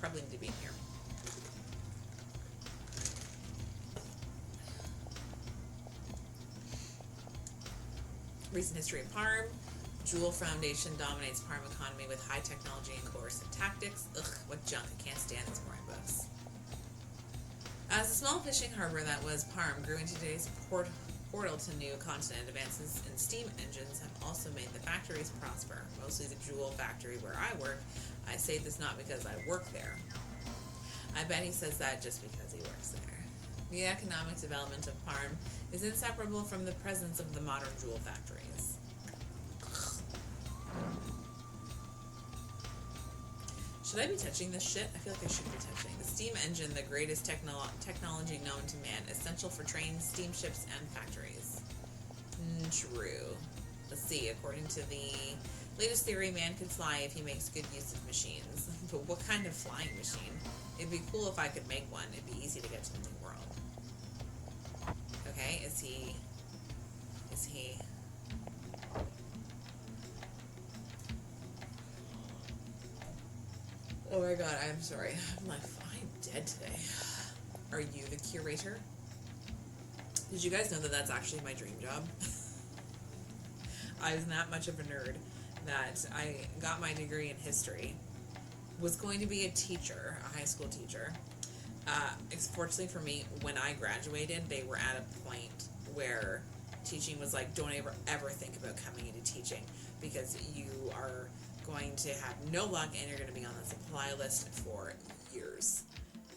Probably need to be in here. Recent history of Parm. Jewel Foundation dominates Parm economy with high technology and coercive tactics. Ugh, what junk. I can't stand these boring books. As a small fishing harbor that was Parm grew into today's portal to new continent, advances in steam engines have also made the factories prosper. Mostly the Jewel factory where I work. I say this not because I work there. I bet he says that just because he works there. The economic development of Parm is inseparable from the presence of the modern Jewel factories. Should I be touching this shit? I feel like I should be touching. The steam engine, the greatest technology known to man, essential for trains, steamships, and factories. True. Let's see, according to the latest theory, man can fly if he makes good use of machines. But what kind of flying machine? It'd be cool if I could make one. It'd be easy to get to the new world. Okay, is he... Oh my god, I'm sorry. I'm dead today. Are you the curator? Did you guys know that that's actually my dream job? I was that much of a nerd that I got my degree in history. Was going to be a teacher, a high school teacher. Fortunately for me, when I graduated, they were at a point where teaching was like, don't ever think about coming into teaching because you are going to have no luck and you're going to be on the supply list for years.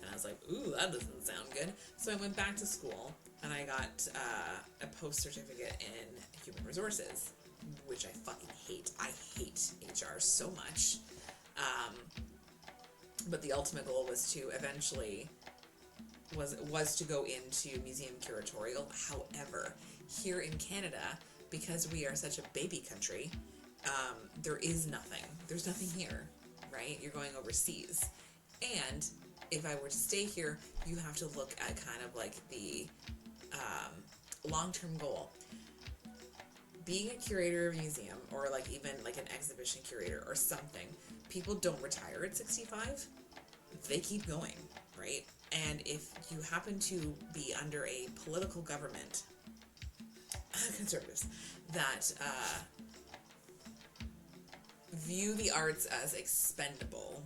And I was like, ooh, that doesn't sound good. So I went back to school and I got a post certificate in human resources, which I fucking hate. I hate HR so much. But the ultimate goal was to eventually was to go into museum curatorial. However, here in Canada, because we are such a baby country, there is nothing. There's nothing here, right? You're going overseas. And if I were to stay here, you have to look at kind of like the long-term goal. being a curator of a museum, or like even like an exhibition curator or something, people don't retire at 65. They keep going, right? And if you happen to be under a political government, conservatives, that view the arts as expendable,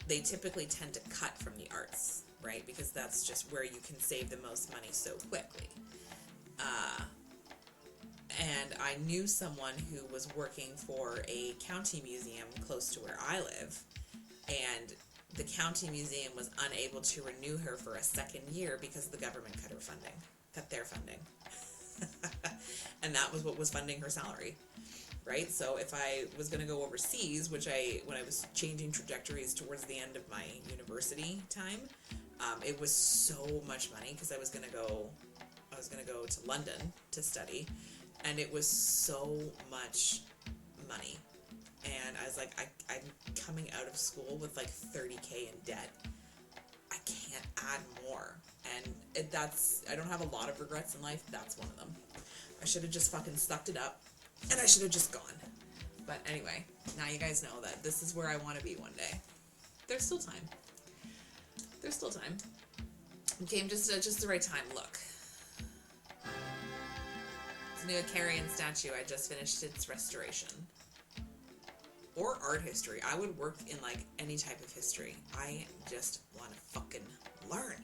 they typically tend to cut from the arts, right? Because that's just where you can save the most money so quickly. And I knew someone who was working for a county museum close to where I live, and the county museum was unable to renew her for a second year because the government cut their funding. And that was what was funding her salary, right? So if I was going to go overseas, when I was changing trajectories towards the end of my university time, it was so much money because I was going to go to London to study, and it was so much money. And I was like, I'm coming out of school with like 30K in debt. I can't add more. And I don't have a lot of regrets in life. That's one of them. I should have just fucking sucked it up, and I should have just gone. But anyway, now you guys know that this is where I want to be one day. There's still time. There's still time. It came just the right time. Look. It's a new Icarian statue. I just finished its restoration. Or art history. I would work in like any type of history. I just want to fucking learn.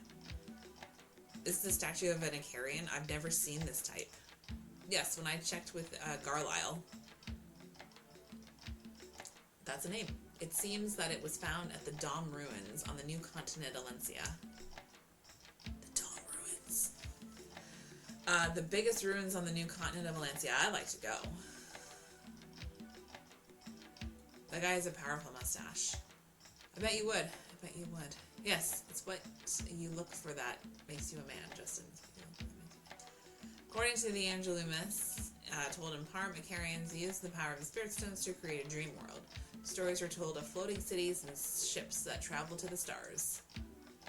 This is the statue of an Icarian. I've never seen this type. Yes, when I checked with Garlisle, that's a name. It seems that it was found at the Dom ruins on the new continent Alencia. The Dom ruins. The biggest ruins on the new continent of Alencia. I'd like to go. That guy has a powerful mustache. I bet you would. Yes, it's what you look for that makes you a man, Justin. According to the Angelumis, told in Parm, Icarians used the power of the Spirit Stones to create a dream world. Stories are told of floating cities and ships that travel to the stars.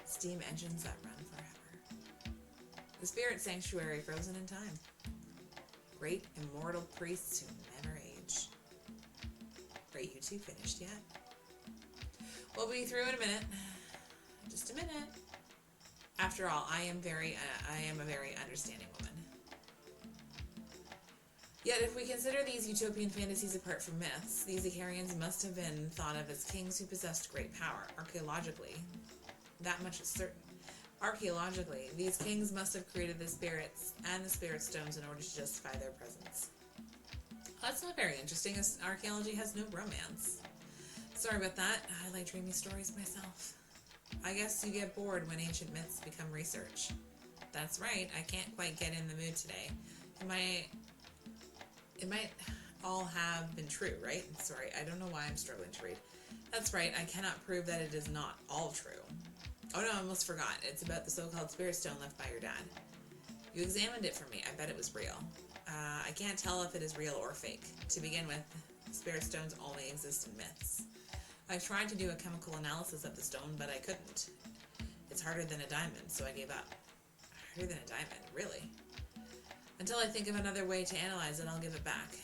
Steam engines that run forever. The Spirit Sanctuary frozen in time. Great immortal priests who never age. Great, you two finished yet? We'll be through in a minute. Just a minute. After all, I am a very understanding woman. Yet, if we consider these utopian fantasies apart from myths, these Icarians must have been thought of as kings who possessed great power. Archaeologically, that much is certain. Archaeologically, these kings must have created the spirits and the spirit stones in order to justify their presence. That's not very interesting, as archaeology has no romance. Sorry about that. I like dreamy stories myself. I guess you get bored when ancient myths become research. That's right, I can't quite get in the mood today. It might all have been true, right? Sorry, I don't know why I'm struggling to read. That's right, I cannot prove that it is not all true. Oh no, I almost forgot. It's about the so-called spirit stone left by your dad. You examined it for me. I bet it was real. I can't tell if it is real or fake. To begin with, spirit stones only exist in myths. I tried to do a chemical analysis of the stone, but I couldn't. It's harder than a diamond, so I gave up. Harder than a diamond? Really? Until I think of another way to analyze it, I'll give it back.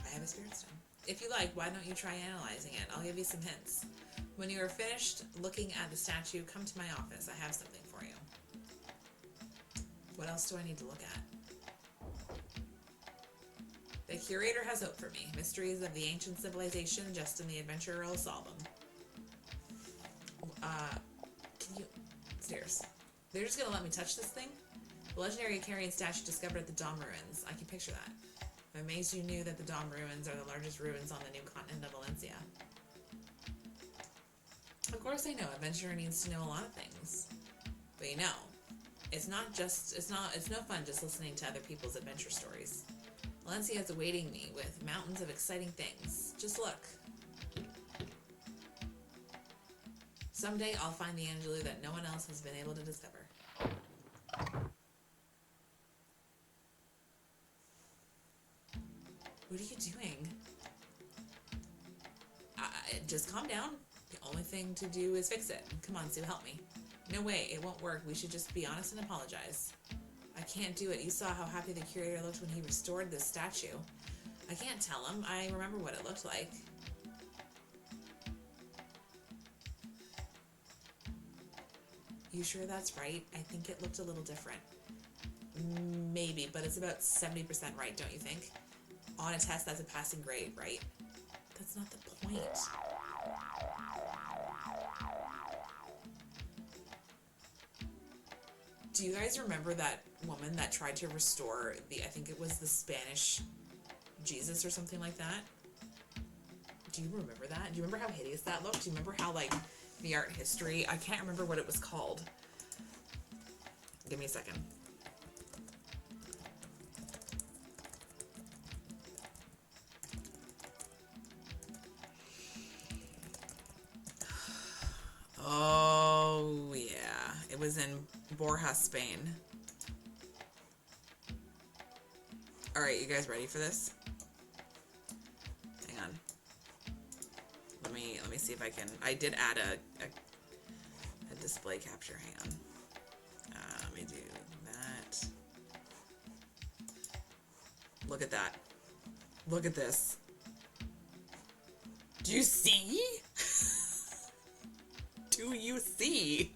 I have a spirit stone. If you like, why don't you try analyzing it? I'll give you some hints. When you are finished looking at the statue, come to my office. I have something for you. What else do I need to look at? The curator has hope for me. Mysteries of the ancient civilization, Justin the adventurer will solve them. Can you... Stairs. They're just gonna let me touch this thing? The legendary Icarian statue discovered at the Dom ruins. I can picture that. I'm amazed you knew that the Dom ruins are the largest ruins on the new continent of Valencia. Of course I know. Adventurer needs to know a lot of things. But you know, it's no fun just listening to other people's adventure stories. Valencia is awaiting me with mountains of exciting things. Just look. Someday I'll find the Angelou that no one else has been able to discover. What are you doing? Just calm down. The only thing to do is fix it. Come on, Sue, help me. No way, it won't work. We should just be honest and apologize. I can't do it. You saw how happy the curator looked when he restored this statue. I can't tell him. I remember what it looked like. You sure that's right? I think it looked a little different. Maybe, but it's about 70% right, don't you think? On a test, that's a passing grade, right? That's not the point. Do you guys remember that woman that tried to restore I think it was the Spanish Jesus or something like that? Do you remember that? Do you remember how hideous that looked? Do you remember how, like, the art history? I can't remember what it was called. Give me a second. Oh, yeah. It was in Borja, Spain. Alright, you guys ready for this? Hang on. Let me see if I can. I did add a display capture. Hang on. Let me do that. Look at that. Look at this. Do you see? Do you see?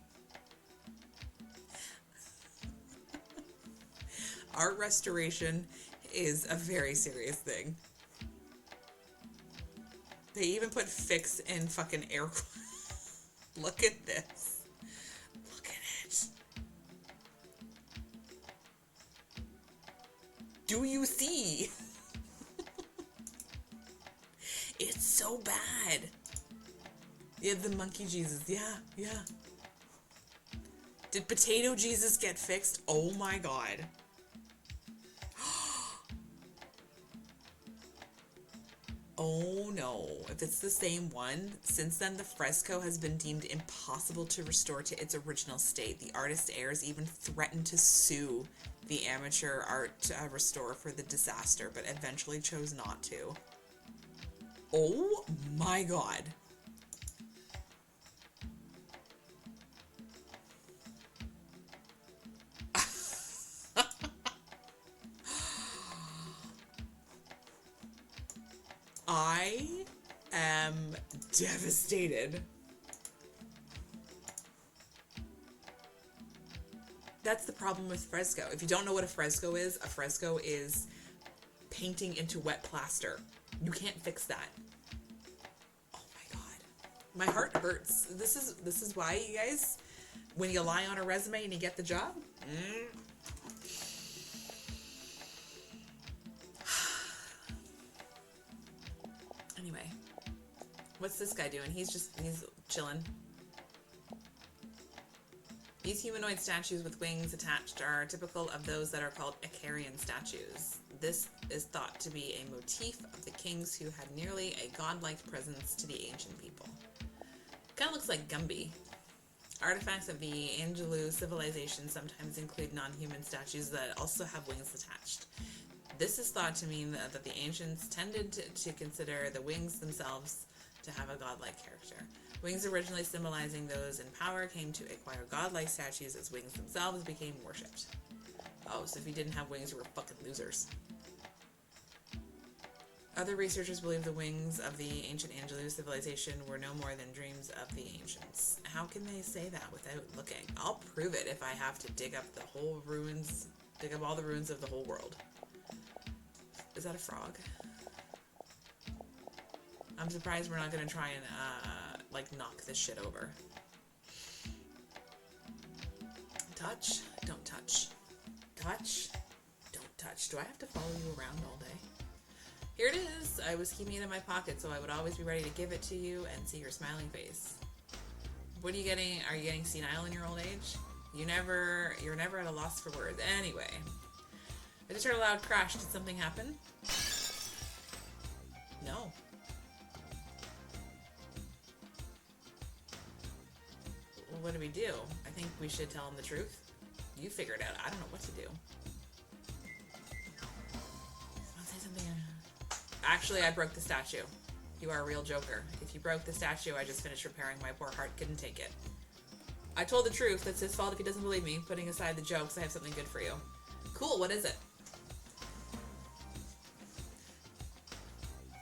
Art restoration is a very serious thing. They even put fix in fucking air quotes. Look at this. Look at it. Do you see? It's so bad. Yeah, the monkey Jesus. Yeah. Did potato Jesus get fixed? Oh my god. Oh no. If it's the same one, since then the fresco has been deemed impossible to restore to its original state. The artist heirs even threatened to sue the amateur art restorer for the disaster, but eventually chose not to. Oh my god. I am devastated. That's the problem with fresco. If you don't know what a fresco is painting into wet plaster. You can't fix that. Oh my god. My heart hurts. This is why, you guys, when you lie on a resume and you get the job, Anyway, what's this guy doing? He's chilling. These humanoid statues with wings attached are typical of those that are called Icarian statues. This is thought to be a motif of the kings who had nearly a godlike presence to the ancient people. Kind of looks like Gumby. Artifacts of the Angelou civilization sometimes include non-human statues that also have wings attached. This is thought to mean that the ancients tended to consider the wings themselves to have a godlike character. Wings originally symbolizing those in power came to acquire godlike statues as wings themselves became worshipped. Oh, so if you didn't have wings, you were fucking losers. Other researchers believe the wings of the ancient Angelou civilization were no more than dreams of the ancients. How can they say that without looking? I'll prove it if I have to dig up the whole ruins, dig up all the ruins of the whole world. Is that a frog? I'm surprised we're not gonna try and, like, knock this shit over. Touch? Don't touch. Touch? Don't touch. Do I have to follow you around all day? Here it is! I was keeping it in my pocket so I would always be ready to give it to you and see your smiling face. What are you getting? Are you getting senile in your old age? You're never at a loss for words. Anyway. I just heard a loud crash. Did something happen? No. Well, what do we do? I think we should tell him the truth. You figure it out. I don't know what to do. I'll say something. Actually, I broke the statue. You are a real joker. If you broke the statue, I just finished repairing. My poor heart couldn't take it. I told the truth. That's his fault if he doesn't believe me. Putting aside the jokes, I have something good for you. Cool, what is it?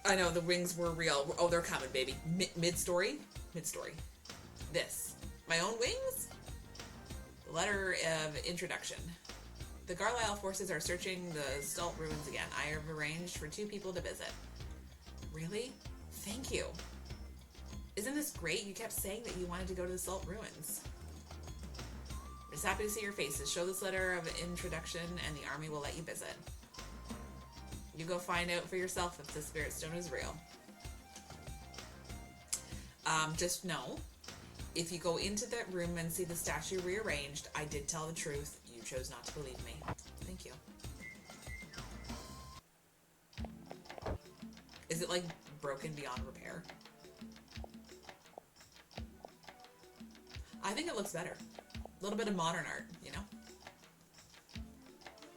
I know, the wings were real. Oh, they're coming, baby. Mid-story? Mid-story. This. My own wings? The letter of introduction. The Garlisle forces are searching the Salt ruins again. I have arranged for 2 people to visit. Really? Thank you. Isn't this great? You kept saying that you wanted to go to the Salt ruins. I'm just happy to see your faces. Show this letter of introduction and the army will let you visit. You go find out for yourself if the Spirit Stone is real. Just know, if you go into that room and see the statue rearranged, I did tell the truth. You chose not to believe me. Thank you. Is it like broken beyond repair? I think it looks better. A little bit of modern art, you know?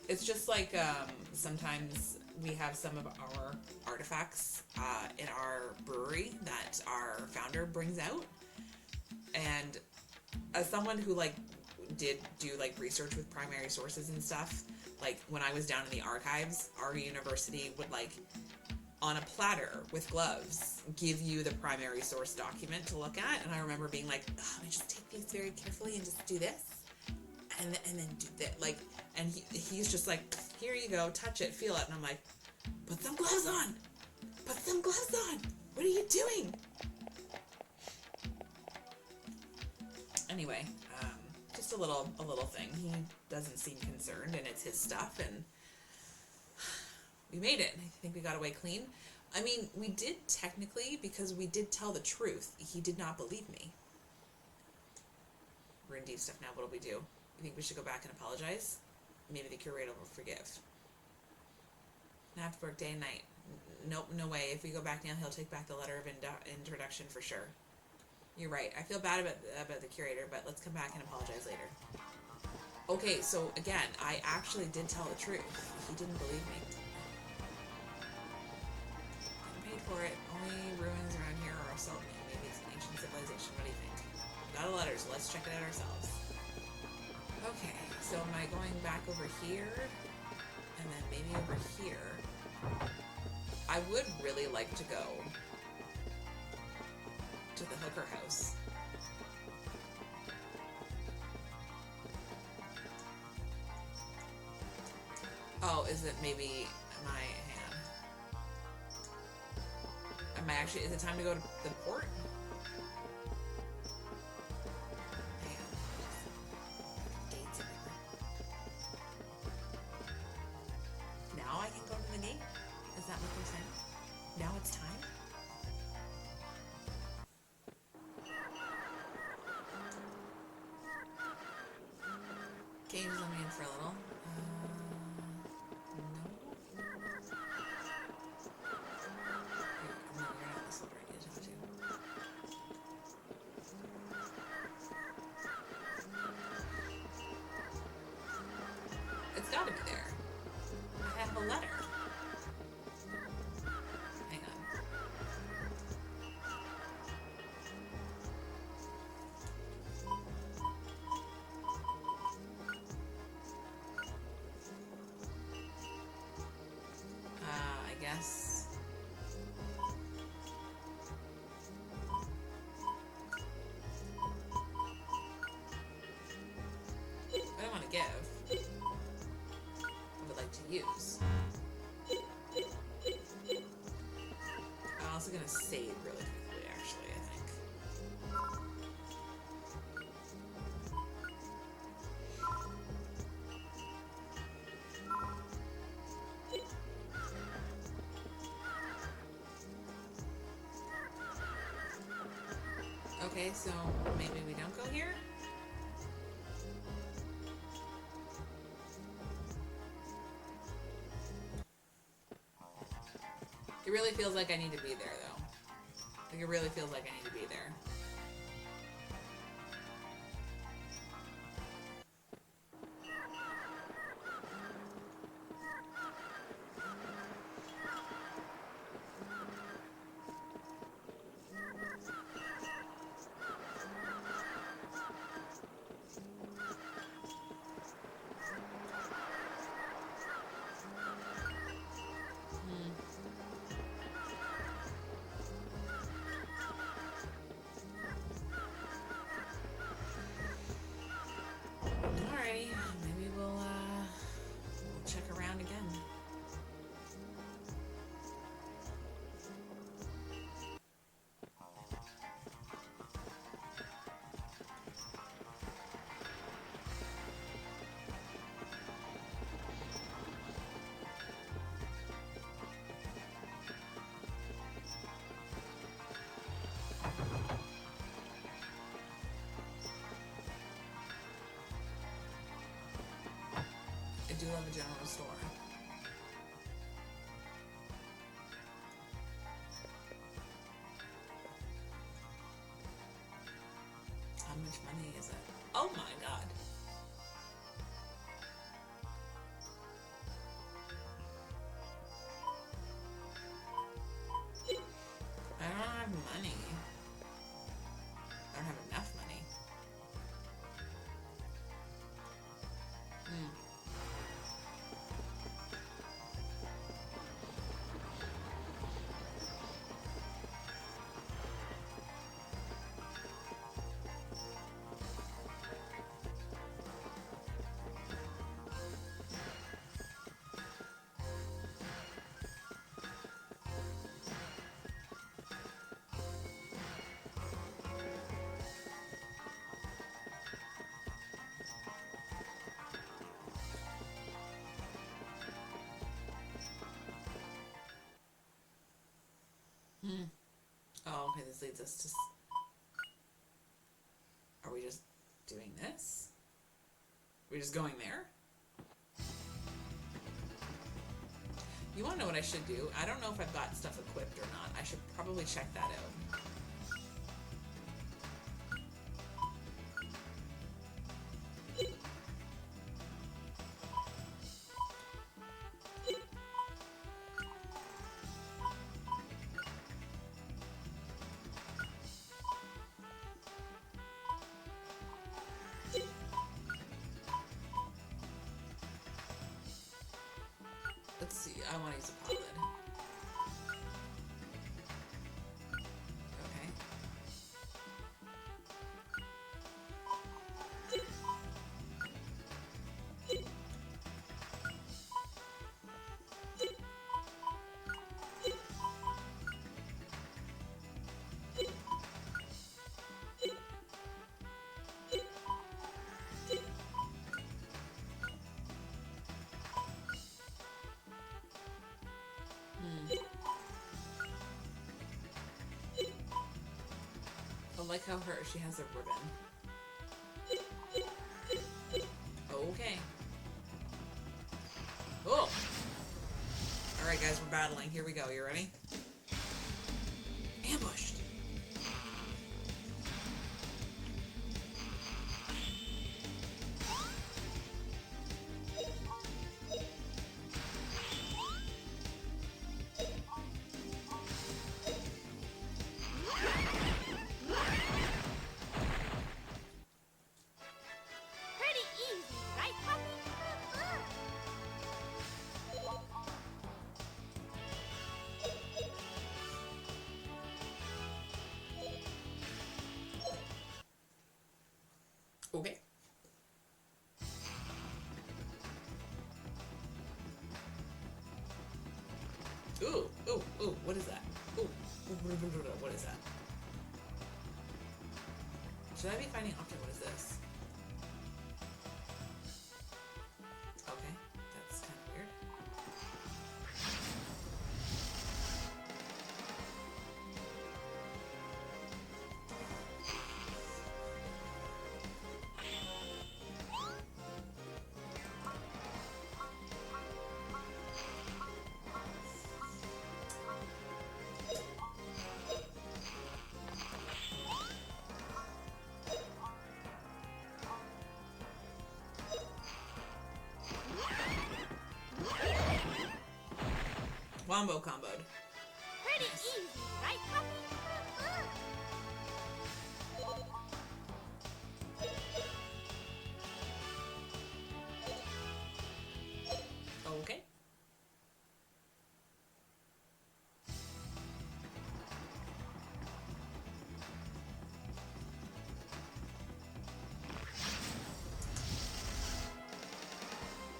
It's just like sometimes we have some of our artifacts in our brewery that our founder brings out. And as someone who like did do like research with primary sources and stuff, like when I was down in the archives, our university would like on a platter with gloves give you the primary source document to look at. And I remember being like, oh, let me just take these very carefully and just do this and then do that, like, and he's just like, here you go, touch it, feel it. And I'm like, put some gloves on, put some gloves on, what are you doing? Anyway, just a little thing. He doesn't seem concerned, and it's his stuff, and we made it. I think we got away clean. I mean, we did technically, because we did tell the truth. He did not believe me. We're in deep stuff now. What'll we do? You think we should go back and apologize? Maybe the curator will forgive. I have to work day and night. Nope, no way. If we go back now, he'll take back the letter of introduction for sure. You're right. I feel bad about the curator, but let's come back and apologize later. Okay, so again, I actually did tell the truth. He didn't believe me. Getting paid for it. Only ruins around here are assault me. Maybe it's an ancient civilization. What do you think? We got a letter, so let's check it out ourselves. Okay, so am I going back over here? And then maybe over here. I would really like to go to the Hooker House. Oh, is it maybe hang on. Am I actually, is it time to go to the port? Hang on. Gates everywhere. Now I can go to the gate? Is that what they're saying? Now it's time? Can you just let me in for a little? No. No, you're not the soldier I need to talk to. It's gotta be there. I have a letter. Hang on. I guess. I don't want to give. I would like to use. I'm also going to save really quickly, actually, I think. Okay, so maybe we don't go here? It really feels like I need to be there, though. Like, it really feels like I need to be there. have a general store. How much money is it? Oh my god. I don't have money. I don't have enough money. Oh, okay, this leads us to... Are we just doing this? Are we just going there? You want to know what I should do? I don't know if I've got stuff equipped or not. I should probably check that out. Let's see, I want to use a pot lid. Okay. I like how she has a ribbon. Okay. Oh! Alright guys, we're battling. Here we go. You ready? Ambushed! Pretty easy, right, puppy? Okay. Ooh, ooh, ooh, what is that? Ooh, what is that? Should I be finding object? What is this? Okay, that's kind of weird. Wombo comboed. Pretty easy, right, puppy? Okay.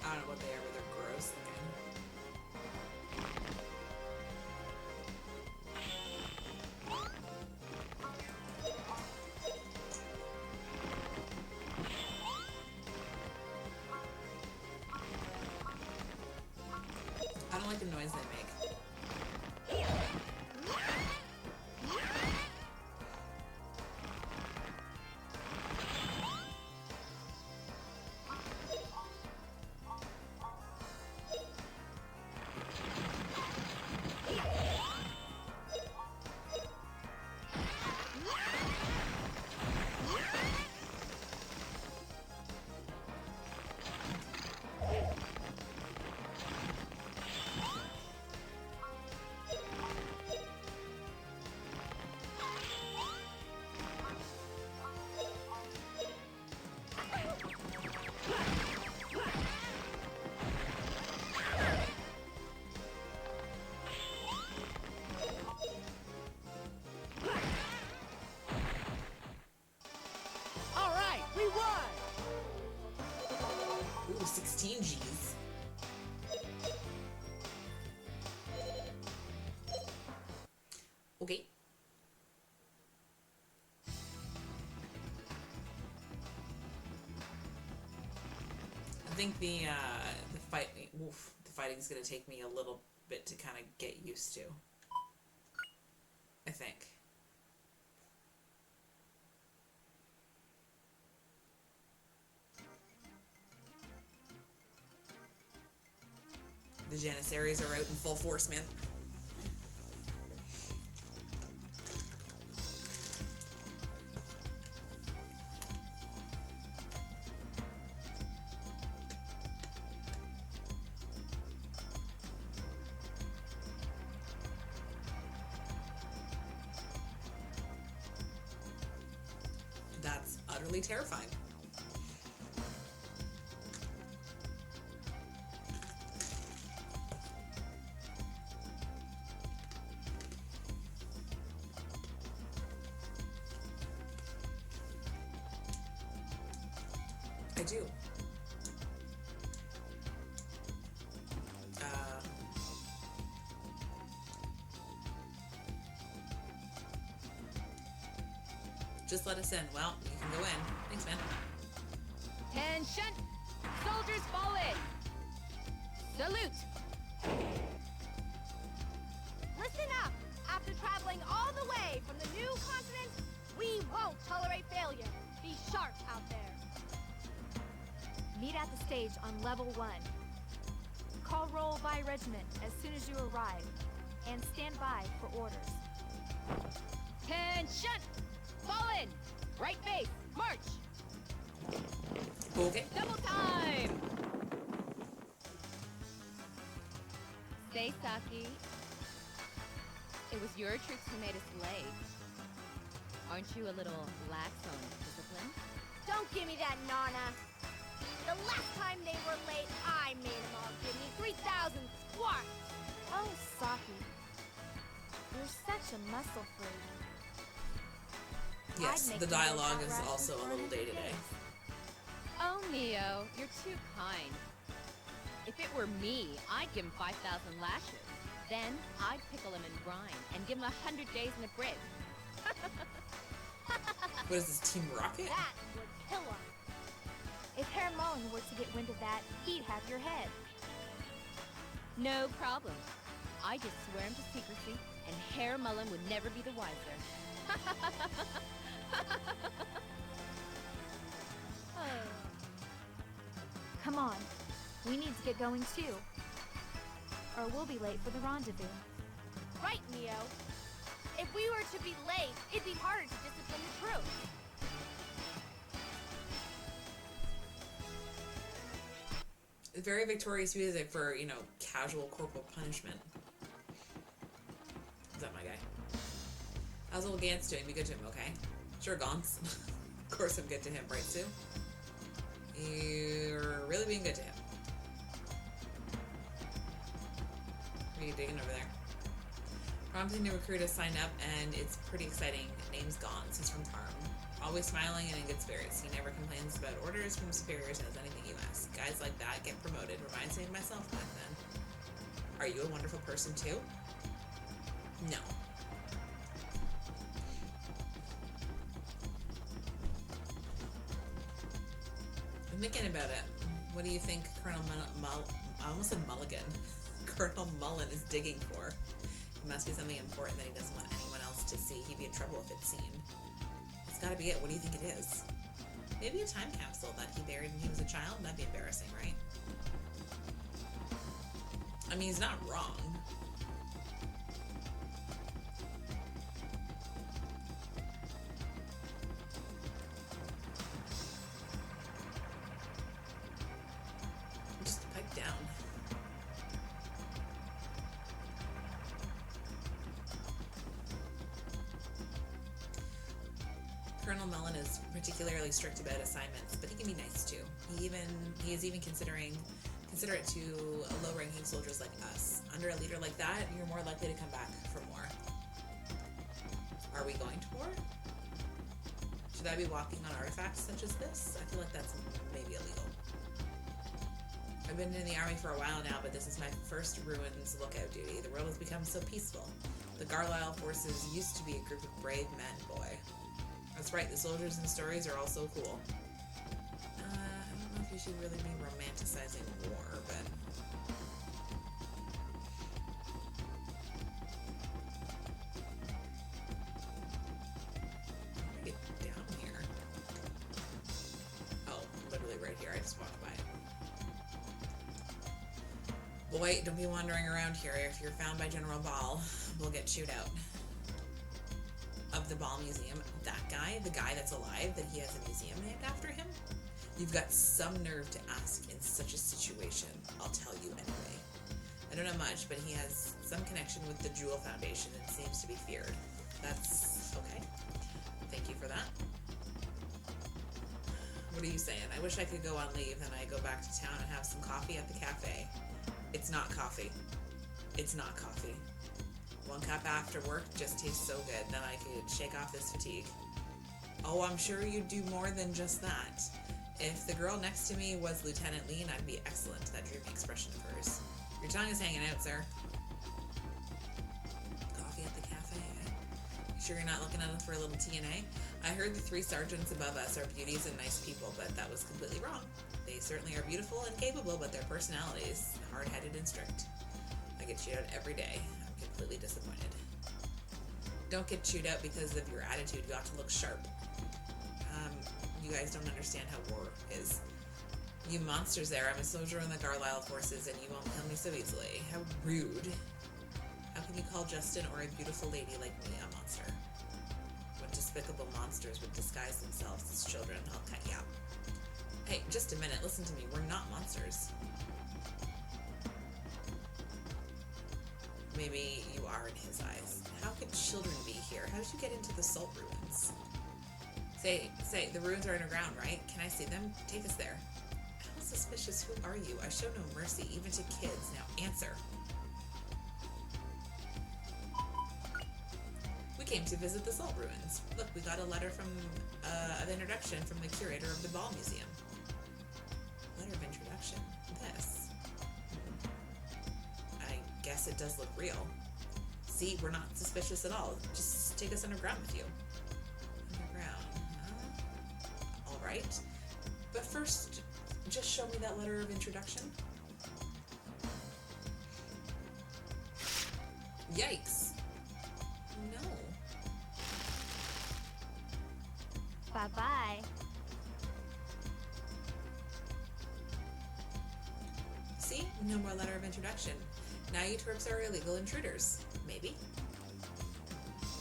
I don't know what they are, but they're gross looking. I don't like the noise they make. think the fighting's gonna take me a little bit to kind of get used to. I think. The Janissaries are out in full force, man. That's utterly terrifying. I do. Just let us in. Well, you can go in. Thanks, man. Attention! Soldiers fall in! Salute! Listen up! After traveling all the way from the new continent, we won't tolerate failure. Be sharp out there. Meet at the stage on level 1. Call roll by regiment as soon as you arrive, and stand by for orders. Attention! Fall in! Right base, march! Okay. Double time! Say, Saki, it was your troops who made us late. Aren't you a little lax on discipline? Don't give me that, Nana. The last time they were late, I made them all give me 3,000 squats. Oh, Saki. You're such a muscle freak. Yes, I'd make the you work dialogue out is rations also a for little 100 day to day. days. Oh, Neo, you're too kind. If it were me, I'd give him 5,000 lashes. Then I'd pickle him in brine and give him 100 days in a bridge. What is this, Team Rocket? That would kill him. If Herr Mullen were to get wind of that, he'd have your head. No problem. I just swear him to secrecy, and Herr Mullen would never be the wiser. Come on. We need to get going too. Or we'll be late for the rendezvous. Right, Neo. If we were to be late, it'd be harder to discipline the troops. Very victorious music for, you know, casual corporal punishment. Is that my guy? How's old Gantz doing? Be good to him, okay? Sure, Gantz. Of course I'm good to him, right, Sue? You're really being good to him. What are you digging over there? Prompting to recruit has signed up, and it's pretty exciting. Name's Gantz. He's from Parm. Always smiling and in good spirits. He never complains about orders from superiors and does anything you ask. Guys like that get promoted. Reminds me of myself back then. Are you a wonderful person too? No. I'm thinking about it. What do you think Colonel I almost said Mulligan. Colonel Mullen is digging for? It must be something important that he doesn't want anyone else to see. He'd be in trouble if it's seen. It's gotta be it. What do you think it is? Maybe a time capsule that he buried when he was a child? That'd be embarrassing, right? I mean, he's not wrong. Just pipe down. Colonel Mullen is particularly strict about assignments, but he can be nice too. He is even considerate to low-ranking soldiers like us. Under a leader like that, you're more likely to come back for more. Are we going to war? Should I be walking on artifacts such as this? I feel like that's maybe illegal. I've been in the army for a while now, but this is my first ruins lookout duty. The world has become so peaceful. The Garlisle forces used to be a group of brave men, boy. That's right, the soldiers in the stories are all so cool. I don't know if you should really be romanticizing war, but... How do I get down here? Oh, literally right here. I just walked by it. Boy, don't be wandering around here. If you're found by General Ball, we'll get chewed out. Of the Ball Museum, that guy, the guy that's alive, that he has a museum named after him, you've got some nerve to ask in such a situation. I'll tell you anyway. I don't know much, but he has some connection with the Jewel Foundation and seems to be feared. That's okay. Thank you for that. What are you saying? I wish I could go on leave and I go back to town and have some coffee at the cafe. It's not coffee. It's not coffee. One cup after work just tastes so good, then I could shake off this fatigue. Oh, I'm sure you'd do more than just that. If the girl next to me was Lieutenant Lean, I'd be excellent, that droopy expression of hers. Your tongue is hanging out, sir. Coffee at the cafe, eh? You sure you're not looking at them for a little TNA? I heard the 3 sergeants above us are beauties and nice people, but that was completely wrong. They certainly are beautiful and capable, but their personalities, hard-headed and strict. I get chewed out every day. Completely disappointed. Don't get chewed out because of your attitude. You ought to look sharp. You guys don't understand how war is. You monsters there. I'm a soldier in the Carlisle forces and you won't kill me so easily. How rude. How can you call Justin or a beautiful lady like me a monster? When despicable monsters would disguise themselves as children, I'll cut you out. Hey, just a minute. Listen to me. We're not monsters. Maybe you are in his eyes. How could children be here? How did you get into the Salt Ruins? Say, the ruins are underground, right? Can I see them? Take us there. How suspicious? Who are you? I show no mercy, even to kids. Now answer. We came to visit the Salt Ruins. Look, we got a letter from, of introduction from the curator of the Ball Museum. Letter of introduction? This. I guess it does look real. See, we're not suspicious at all. Just take us underground with you. Underground, huh? Alright. But first, just show me that letter of introduction. Yikes. No. Bye-bye. See? No more letter of introduction. Now you twerps are illegal intruders. Maybe?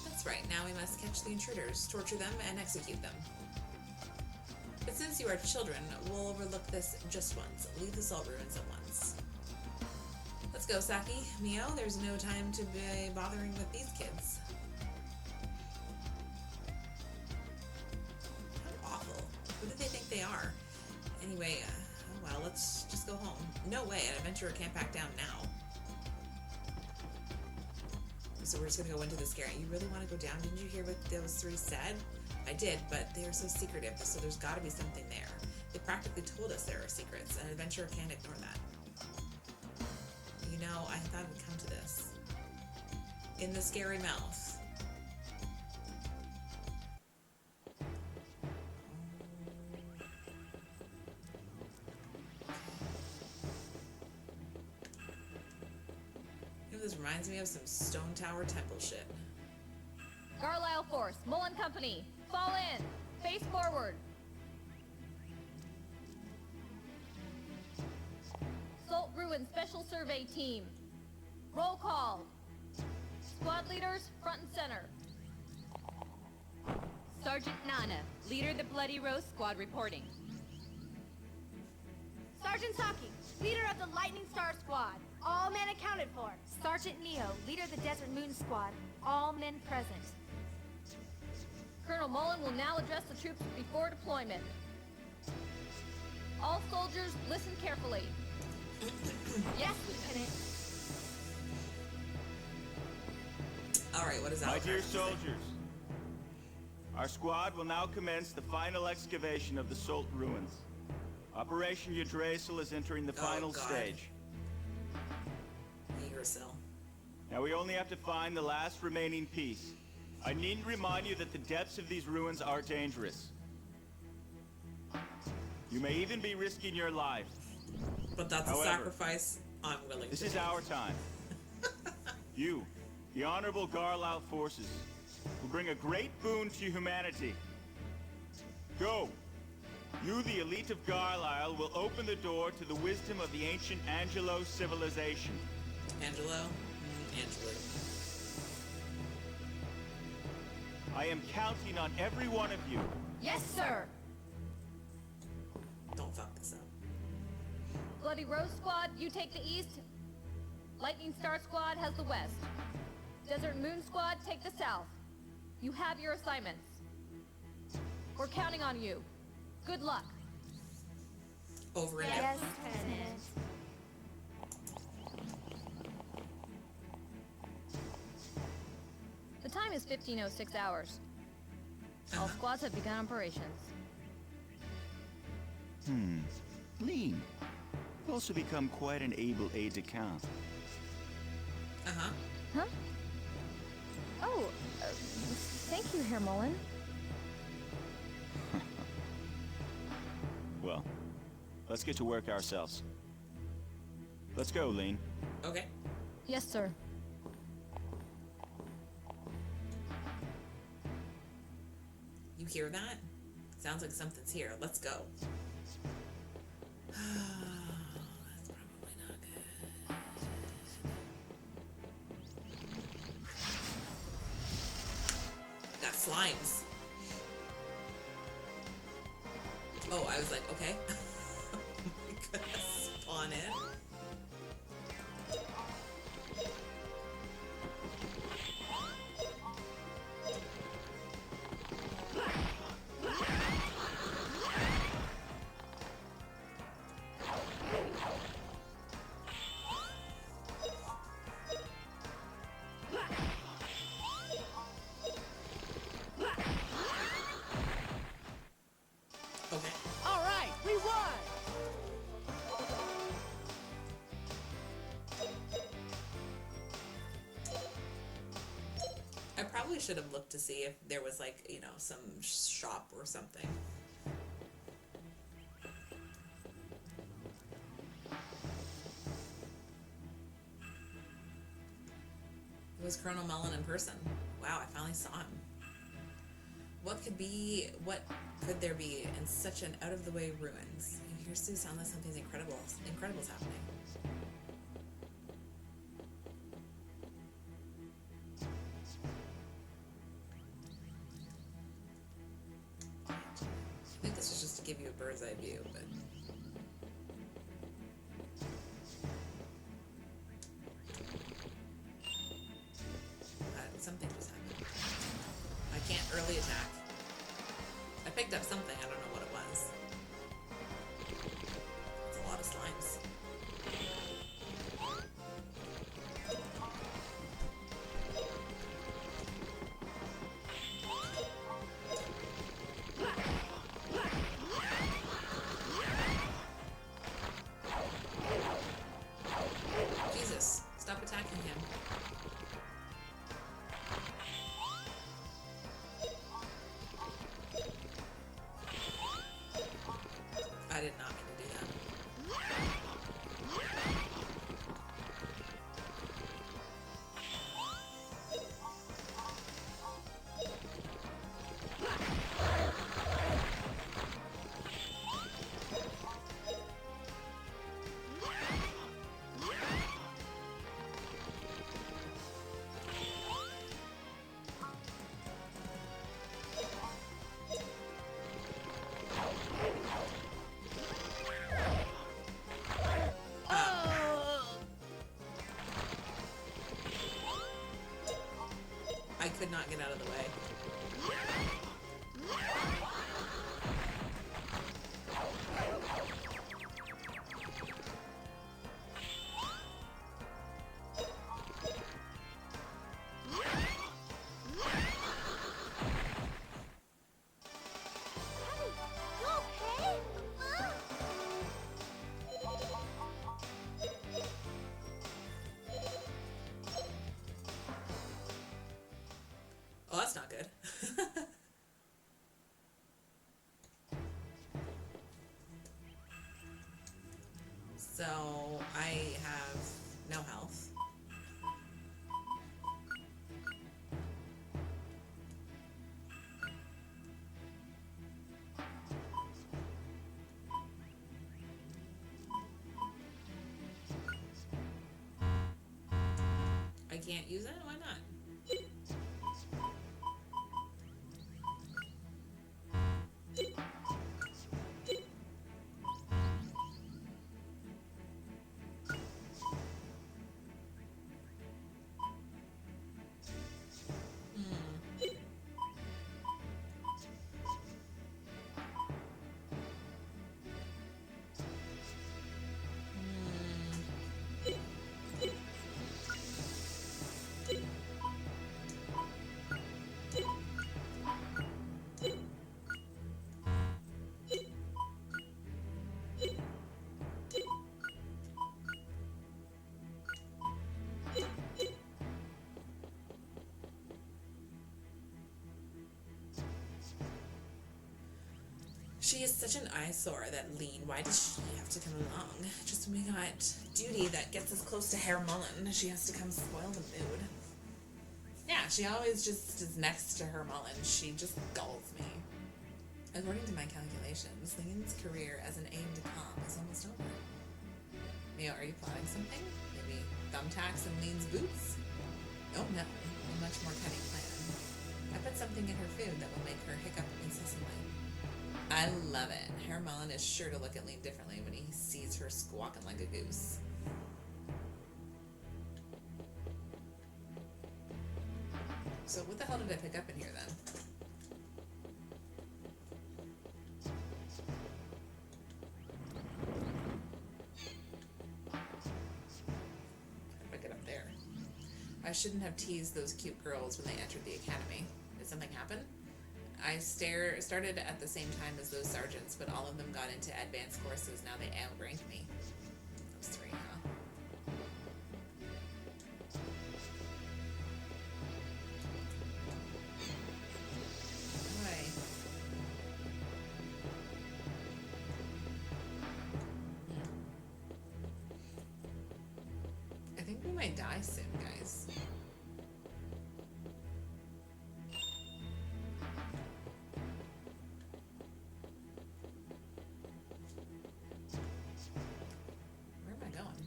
That's right. Now we must catch the intruders, torture them, and execute them. But since you are children, we'll overlook this just once. Leave the Salt Ruins at once. Let's go, Saki. Mio, there's no time to be bothering with these kids. How awful. Who do they think they are? Anyway, oh well, let's just go home. No way, an adventurer can't back down now. So we're just gonna go into the scary. You really want to go down? Didn't you hear what those 3 said? I did, but they are so secretive, so there's gotta be something there. They practically told us there are secrets. An adventurer can't ignore that. You know, I thought we'd come to this. In the scary mouth. This reminds me of some Stone Tower Temple shit. Carlisle Force, Mullen Company, fall in. Face forward. Salt Ruin Special Survey Team. Roll call. Squad leaders, front and center. Sergeant Nana, leader of the Bloody Rose Squad reporting. Sergeant Saki, leader of the Lightning Star Squad. All men accounted for. Sergeant Neo, leader of the Desert Moon Squad. All men present. Colonel Mullen will now address the troops before deployment. All soldiers, listen carefully. Yes, Lieutenant. Alright, what is that? My dear soldiers, our squad will now commence the final excavation of the Salt Ruins. Operation Yggdrasil is entering the final stage. Yggdrasil. Now we only have to find the last remaining piece. I needn't remind you that the depths of these ruins are dangerous. You may even be risking your life. But that's However, a sacrifice I'm willing This to is make. our time. You, the honorable Garlow forces, will bring a great boon to humanity. Go! You, the elite of Garlisle, will open the door to the wisdom of the ancient Angelo civilization. Angelo? Angelo. I am counting on every one of you. Yes, sir. Don't fuck this up. Bloody Rose Squad, you take the east. Lightning Star Squad has the west. Desert Moon Squad, take the south. You have your assignments. We're counting on you. Good luck. Over and out. Yes, Lieutenant. The time is 15:06 hours. All squads have begun operations. Lean. You've also become quite an able aide-de-camp. Uh-huh. Huh? Oh, thank you, Herr Mullen. Well, let's get to work ourselves. Let's go, Lean. Okay. Yes, sir. You hear that? Sounds like something's here. Let's go. That's probably not good. Got slimes. Oh, I was like, okay. We could spawn in. Okay. All right, we won! I probably should have looked to see if there was, like, you know, some shop or something. It was Colonel Mullen in person. Wow, I finally saw him. What could there be in such an out-of-the-way ruins? You hear Sue sound like something's incredible's happening. I think this is just to give you a bird's eye view, but... something just happened. I can't early attack. I picked up something, I don't know what it was. It's a lot of slimes. Jesus, stop attacking him. I did not mean to do that. I could not get out of the way. You okay? Oh, that's not So I have no health. I can't use it? Why not? She is such an eyesore, that Lean. Why does she have to come along? Just when we got Duty that gets us close to Herr Mullen, she has to come spoil the mood. Yeah, she always just is next to Herr Mullen. She just gulls me. According to my calculations, Lean's career as an aide-de-camp is almost over. Mio, are you plotting something? Maybe thumbtacks and Lean's boots? Oh no, a much more cunning plan. I put something in her food that will make her hiccup incessantly. I love it. Herr Mullen is sure to look at Lean differently when he sees her squawking like a goose. So what the hell did I pick up in here then? I pick it up there. I shouldn't have teased those cute girls when they entered the academy. Did something happen? I started at the same time as those sergeants, but all of them got into advanced courses. Now they outrank me. Those three, huh? Boy. I think we might die soon, guys. Where am I going?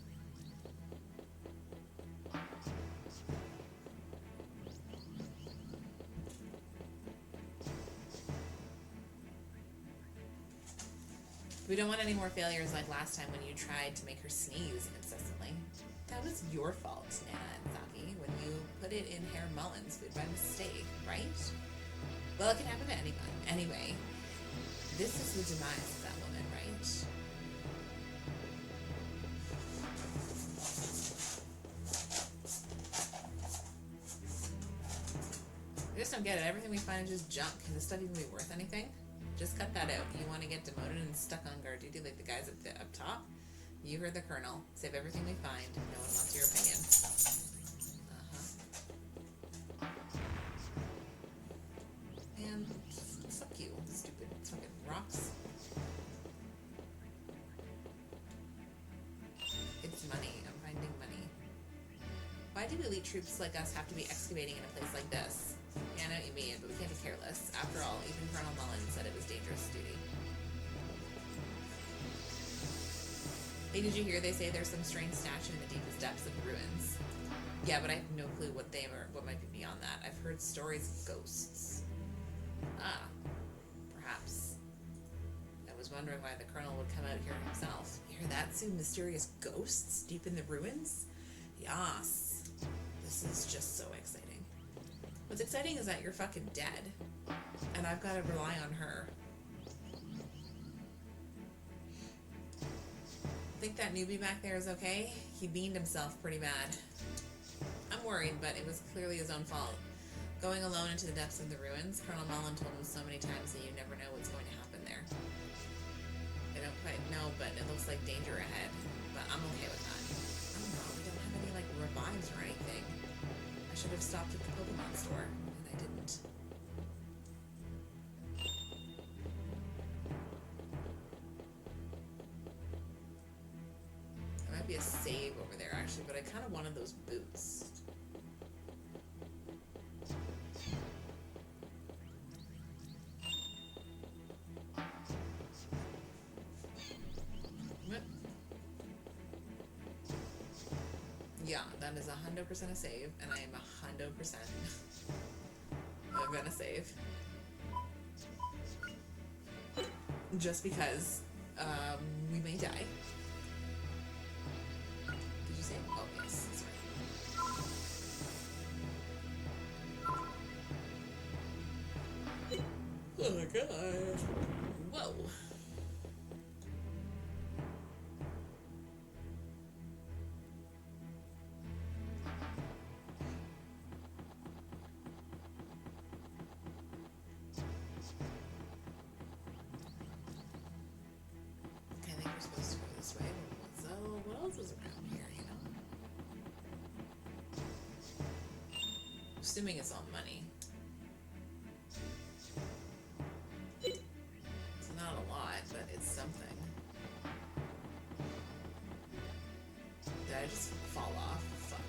We don't want any more failures like last time when you tried to make her sneeze incessantly. That was your fault, Nana and Saki, when you put it in Herr Mullen's food by mistake, right? Well, it can happen to anyone. Anyway, this is the demise of that woman, right? I just don't get it. Everything we find is just junk. Can this stuff even be worth anything? Just cut that out. You want to get demoted and stuck on guard duty like the guys up top? You heard the colonel. Save everything we find. No one wants your opinion. Man, fuck you, stupid fucking rocks. It's money. I'm finding money. Why do elite troops like us have to be excavating in a place like this? Yeah, I know what you mean, but we can't be careless. After all, even Colonel Mullen said it was dangerous duty. Hey, did you hear they say there's some strange statue in the deepest depths of the ruins? Yeah, but I have no clue what they are, what might be beyond that. I've heard stories of ghosts. Ah, perhaps. I was wondering why the colonel would come out here himself. You hear that soon? Mysterious ghosts deep in the ruins? Yas. This is just so exciting. What's exciting is that you're fucking dead. And I've got to rely on her. Think that newbie back there is okay? He beamed himself pretty bad. I'm worried, but it was clearly his own fault. Going alone into the depths of the ruins, Colonel Mullen told him so many times that you never know what's going to happen there. I don't quite know, but it looks like danger ahead. But I'm okay with that. I don't know, we don't have any, like, revives or anything. I should have stopped at the Pokemon store, and I didn't. be a save over there, actually, but I kind of wanted those boots. Yeah, that is 100% a save, and I am 100% gonna save. Just because we may die. Did you save? Oh, yes, that's right. Oh my god. Whoa. Assuming it's all money. It's not a lot, but it's something. Did I just fall off? Fuck.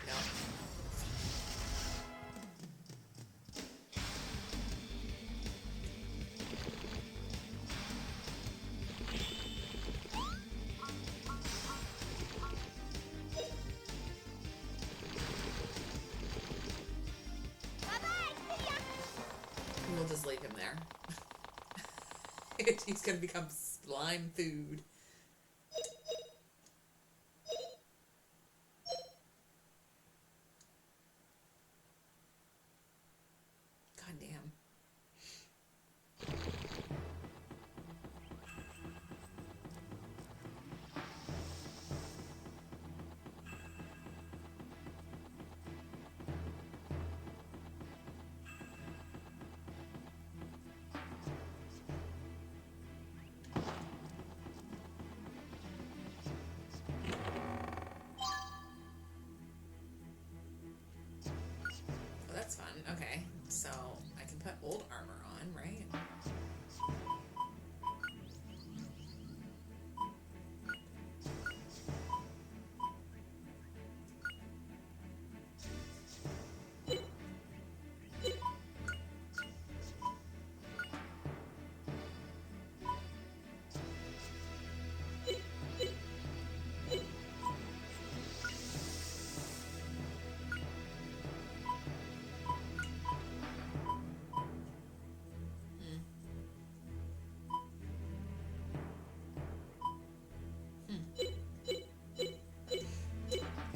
Okay. No. We'll just leave him there. He's gonna become slime food. God damn. That's fun. Okay, so I can put old armor on, right?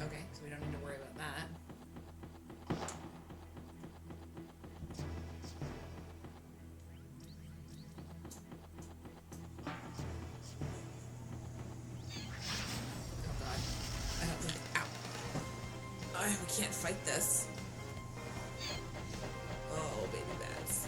Okay, so we don't need to worry about that. Oh god. I don't think. Ow. We can't fight this. Oh, baby bats.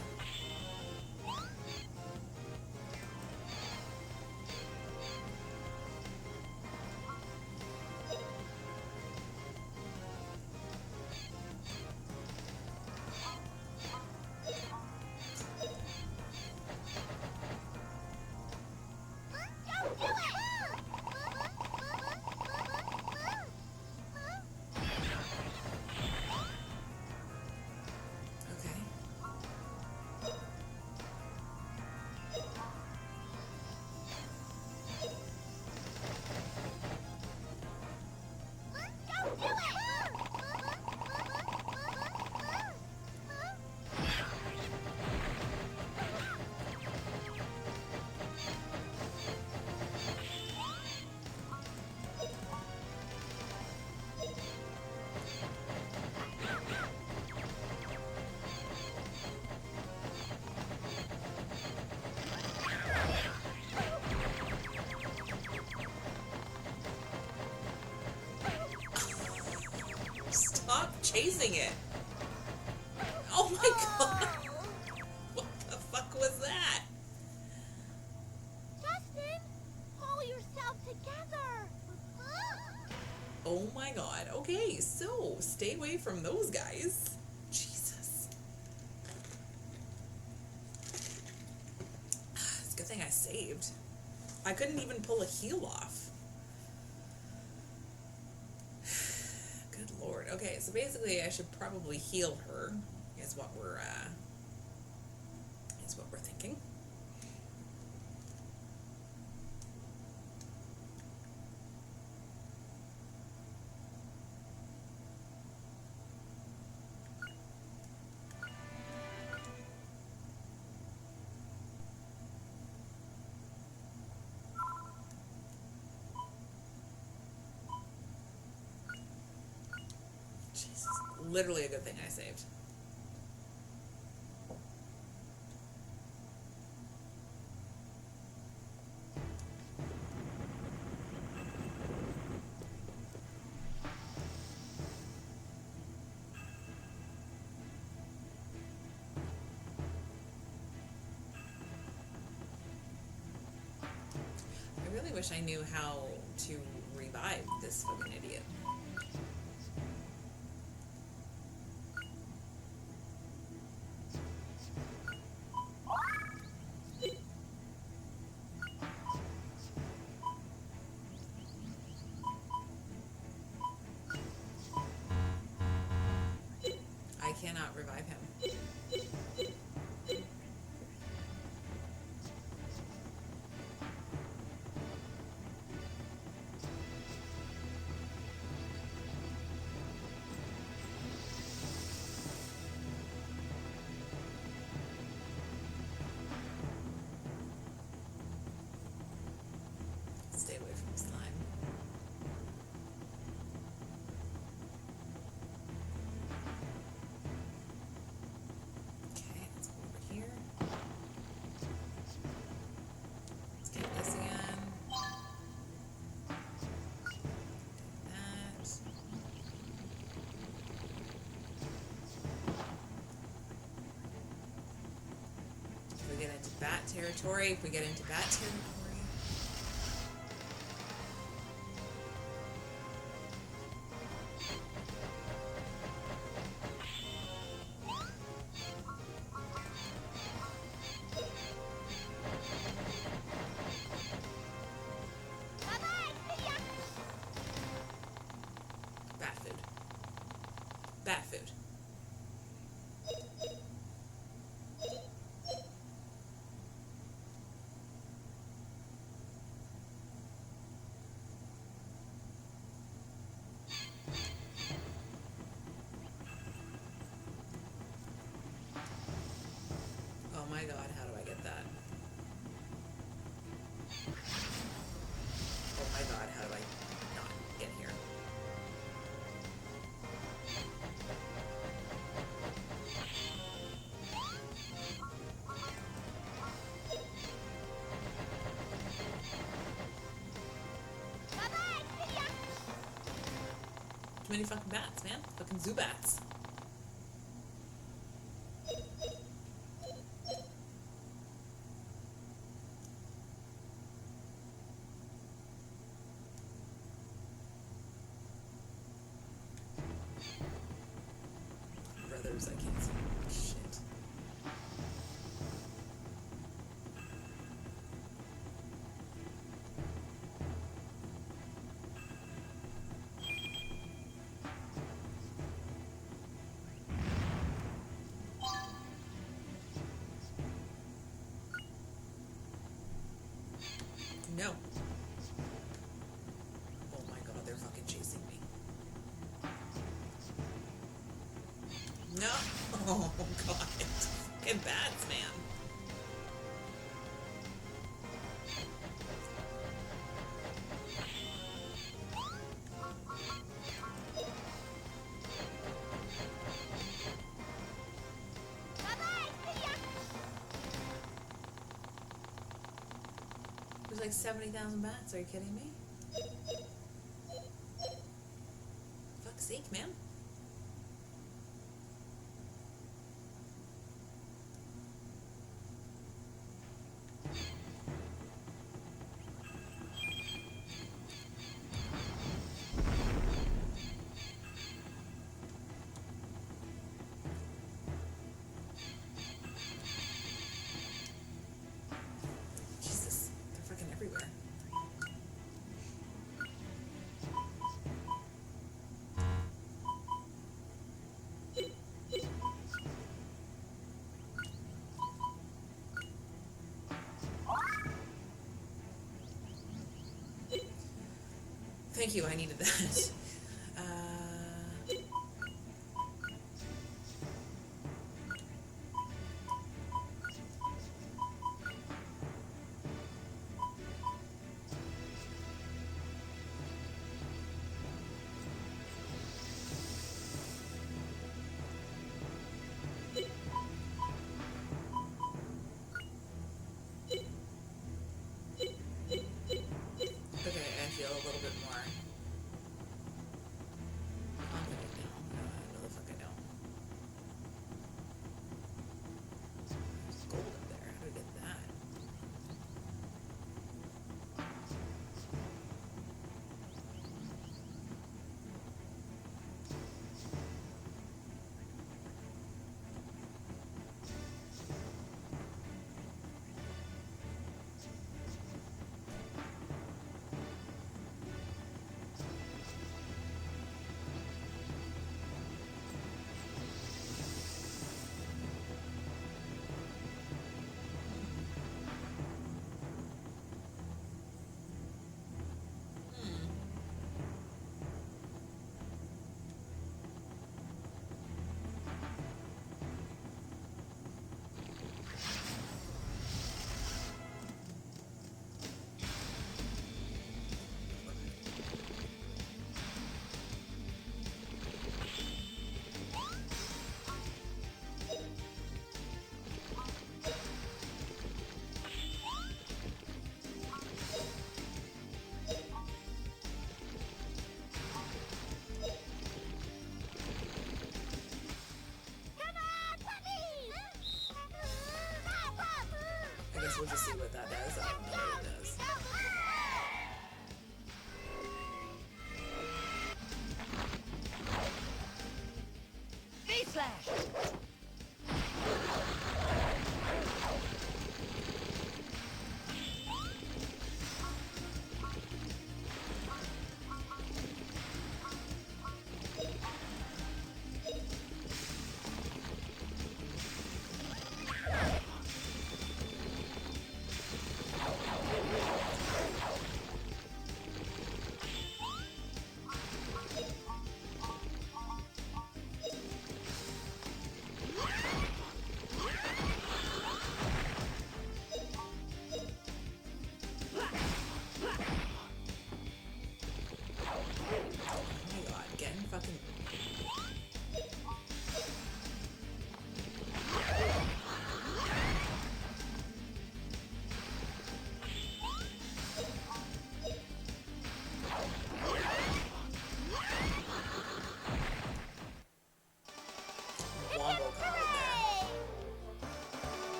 Stop chasing it. Oh my god. What the fuck was that? Justin, pull yourself together. Oh my god. Okay, so stay away from those guys. Jesus. thing I saved. I couldn't even pull a heal off. Good lord. Okay, so basically I should probably heal her, is what we're thinking. Jesus, literally a good thing I saved. I really wish I knew how to revive this fucking idiot. I cannot revive him. Stay away from slime. Okay, let's go over here. Let's get this again. That. If we get into bat territory, bat food. Bat food. Oh my god, how do I get that? Oh my god, how do I not get here? Too many fucking bats, man. Fucking zoo bats. Brothers, I can't see shit. No. Oh my god, they're fucking chasing me. No! Oh god. Fucking bats, man. There's like 70,000 bats. Are you kidding me? Fuck's sake, man. Thank you, I needed that. Okay, I feel a little bit more confident now. No, the fuck I don't. There's gold up there. How did I get that? I guess we'll just see what that does. I don't know what it does. V-Slash!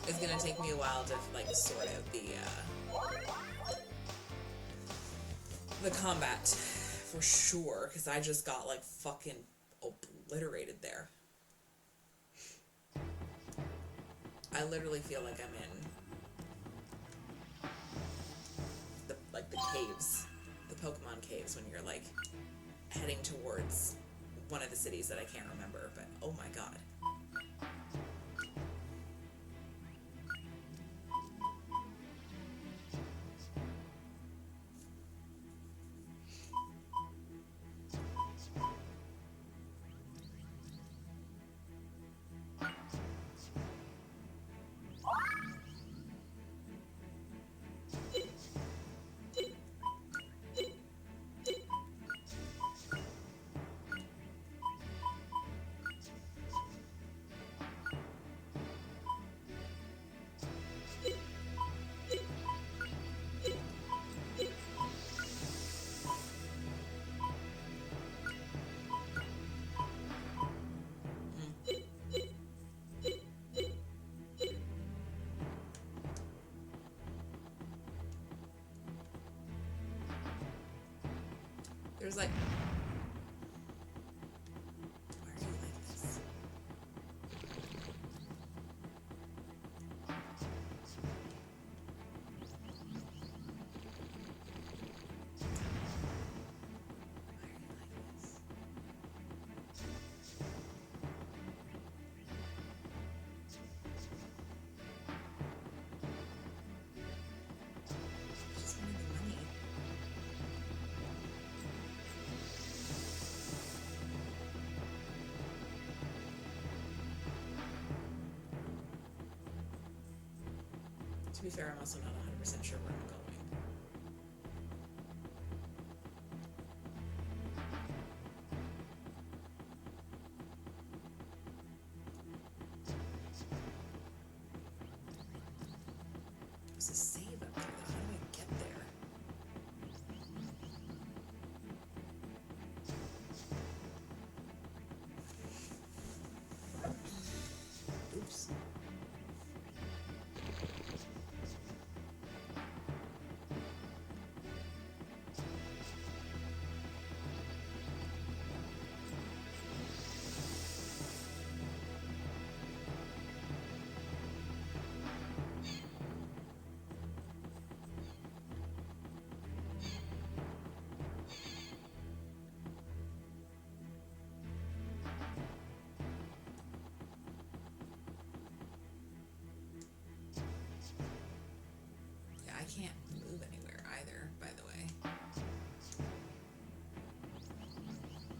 It's gonna take me a while to like sort out the combat for sure, because I just got like fucking obliterated there. I literally feel like I'm in the caves, the Pokemon caves, when you're like heading towards one of the cities that I can't remember, but oh my god. There's like... Why are you like this? Just wanted the money. To be fair, I'm also not 100% sure where I'm going. There's a save up there, though. How do I get there? Oops. Yeah, I can't move anywhere either, by the way. I don't know where I'm going.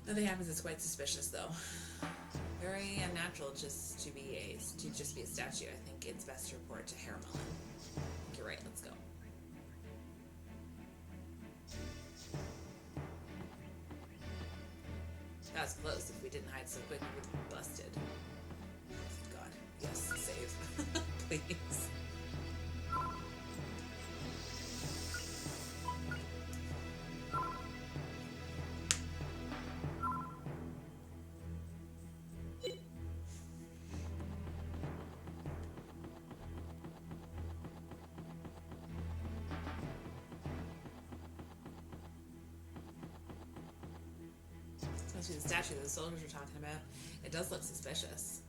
Nothing happens. It's quite suspicious, though. Very unnatural just to be a statue. I think it's best to report it to Harriman. You're right. Let's go. That was close. If we didn't hide so quick, we would have been busted. Oh, thank God. Yes, save. Please. Especially the statue that the soldiers were talking about. It does look suspicious.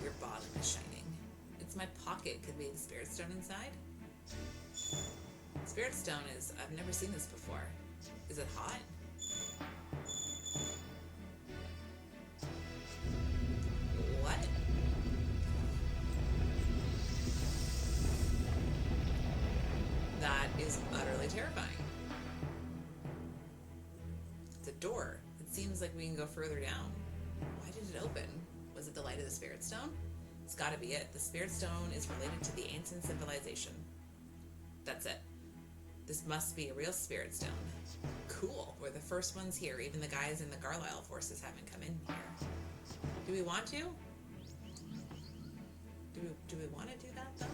Your bottom is shining. It's my pocket. Could be the spirit stone inside. Spirit stone is... I've never seen this before. Is it hot? What? That is utterly terrifying. It's a door. It seems like we can go further down. Why did it open? Was it the light of the spirit stone? It's gotta be it. The spirit stone is related to the ancient civilization. That's it. This must be a real spirit stone. Cool. We're the first ones here. Even the guys in the Garlisle forces haven't come in here. Do we want to? Do we want to do that, though?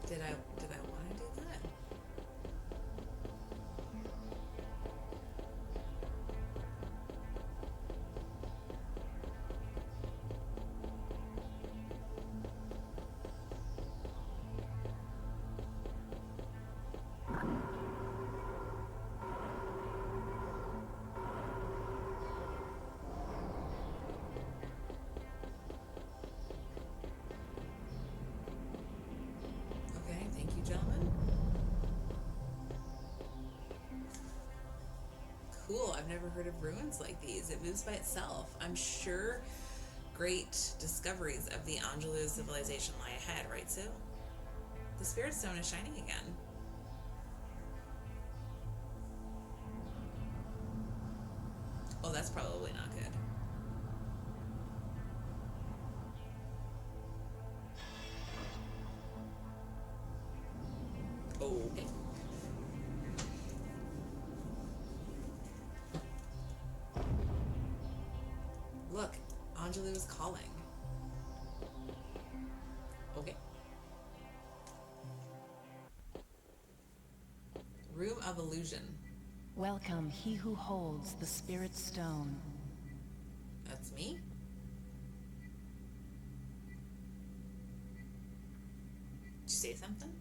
Did I want to do that? Okay, thank you, gentlemen. Cool, I've never heard of ruins like these. It moves by itself. I'm sure great discoveries of the Angelou civilization lie ahead, right, Sue? The spirit stone is shining again. Oh, that's probably not good. Okay. Look, Anjali was calling. Okay. Room of Illusion. Welcome, he who holds the Spirit Stone. That's me? Did you say something?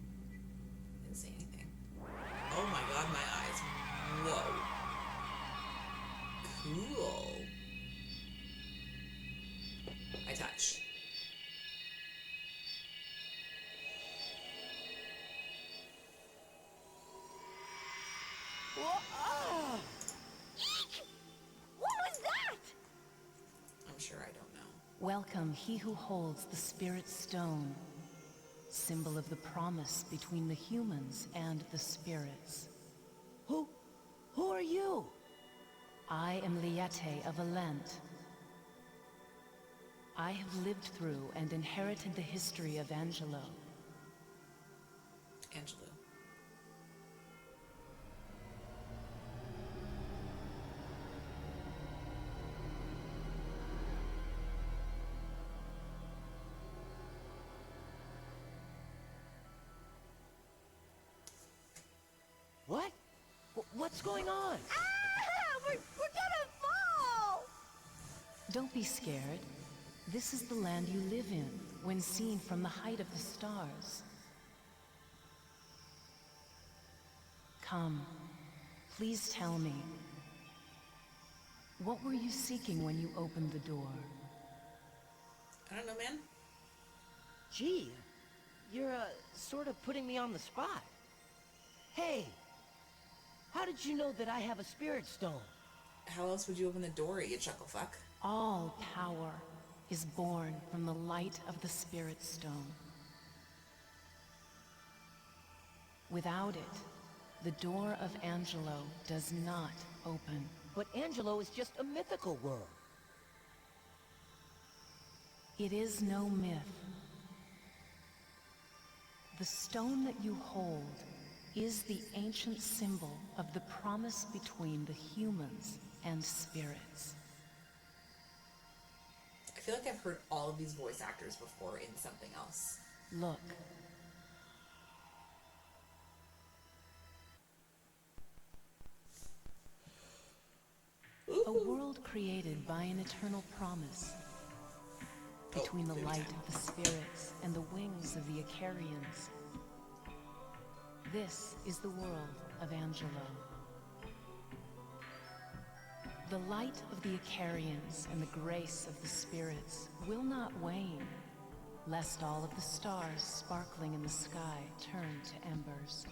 Didn't say anything. Oh my god, my eyes. Whoa. Cool. I touch. Eek! What was that? I'm sure I don't know. Welcome, he who holds the Spirit Stone, symbol of the promise between the humans and the spirits. Who are you? I am Liete of Alent. I have lived through and inherited the history of Angelo. Angelo. What? What's going on? Ah! We're gonna fall! Don't be scared. This is the land you live in, when seen from the height of the stars. Come, please tell me. What were you seeking when you opened the door? I don't know, man. Gee, you're, sort of putting me on the spot. Hey, how did you know that I have a spirit stone? How else would you open the door, you chucklefuck? All power is born from the light of the Spirit Stone. Without it, the door of Angelo does not open. But Angelo is just a mythical world. It is no myth. The stone that you hold is the ancient symbol of the promise between the humans and spirits. I feel like I've heard all of these voice actors before in something else. Look. Ooh. A world created by an eternal promise between the light of the spirits and the wings of the Icarians. This is the world of Angelo. The light of the Icarians and the grace of the spirits will not wane, lest all of the stars sparkling in the sky turn to embers.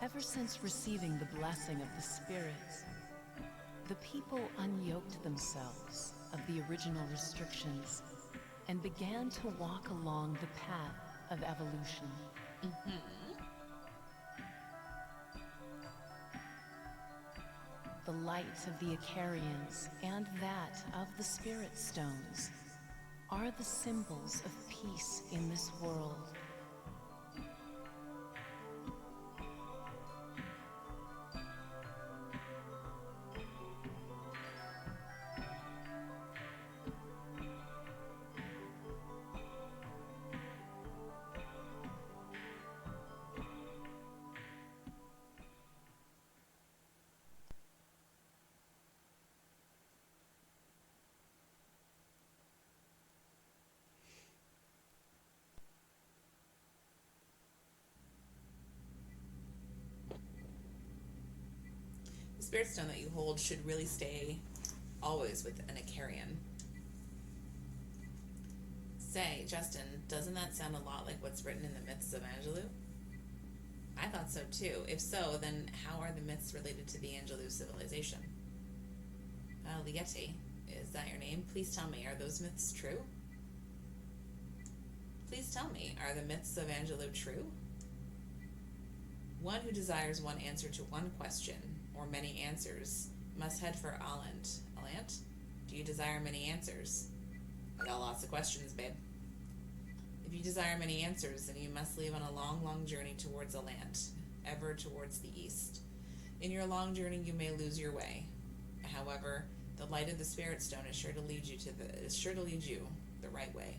Ever since receiving the blessing of the spirits, the people unyoked themselves of the original restrictions and began to walk along the path of evolution. The light of the Icarians and that of the Spirit Stones are the symbols of peace in this world. The spirit stone that you hold should really stay always with an Icarian. Say, Justin, doesn't that sound a lot like what's written in the myths of Angelou? I thought so too. If so, then how are the myths related to the Angelou civilization? Liete, is that your name? Please tell me, are those myths true? Please tell me, are the myths of Angelo true? One who desires one answer to one question, or many answers, must head for Alant. Alant? Do you desire many answers? I got lots of questions, babe. If you desire many answers, then you must leave on a long, long journey towards Alant, ever towards the east. In your long journey, you may lose your way. However, the light of the Spirit Stone is sure to lead you the right way,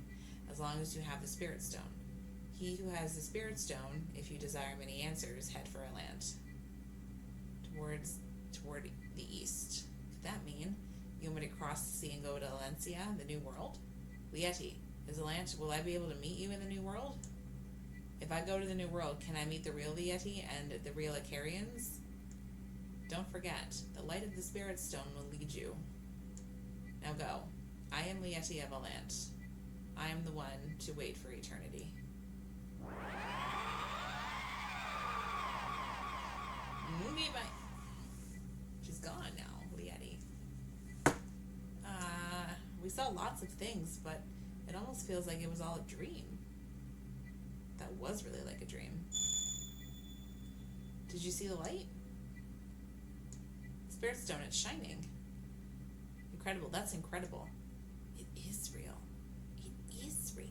as long as you have the Spirit Stone. He who has the Spirit Stone, if you desire many answers, head for Alant, toward the east. Could that mean you want me to cross the sea and go to Alencia, the New World? Lieti, is Alant? Will I be able to meet you in the New World? If I go to the New World, can I meet the real Lieti and the real Icarians? Don't forget, the light of the Spirit Stone will lead you. Now go. I am Lieti of Alant. I am the one to wait for eternity. She's gone now, Lieti. We saw lots of things, but it almost feels like it was all a dream. That was really like a dream. Did you see the light? Spirit Stone, it's shining. Incredible, that's incredible. It is real. It is real.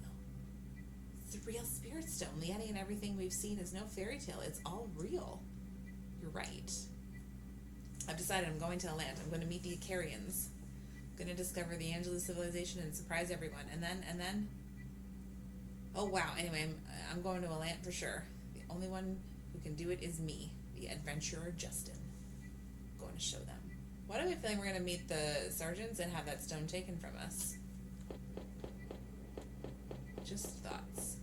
It's the real Spirit Stone. Lieti and everything we've seen is no fairy tale. It's all real. You're right. I've decided I'm going to Alant. I'm going to meet the Icarians. I'm going to discover the Angelo civilization and surprise everyone. And then... Oh, wow. Anyway, I'm going to Alant for sure. The only one who can do it is me, the adventurer Justin. I'm going to show them. Why do I feel like we're going to meet the sergeants and have that stone taken from us? Just thoughts.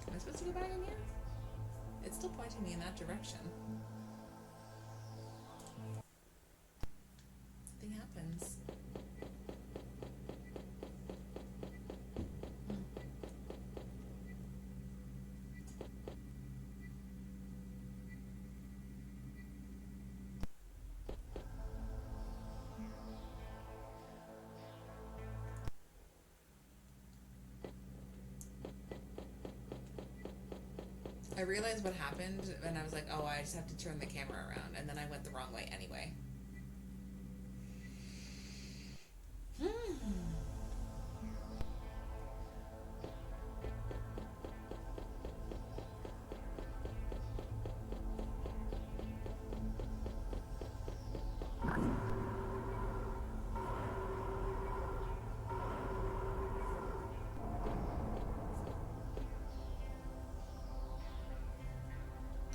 Am I supposed to go back in here? It's still pointing me in that direction. Nothing happens. I realized what happened, and I was like, oh, I just have to turn the camera around, and then I went the wrong way anyway.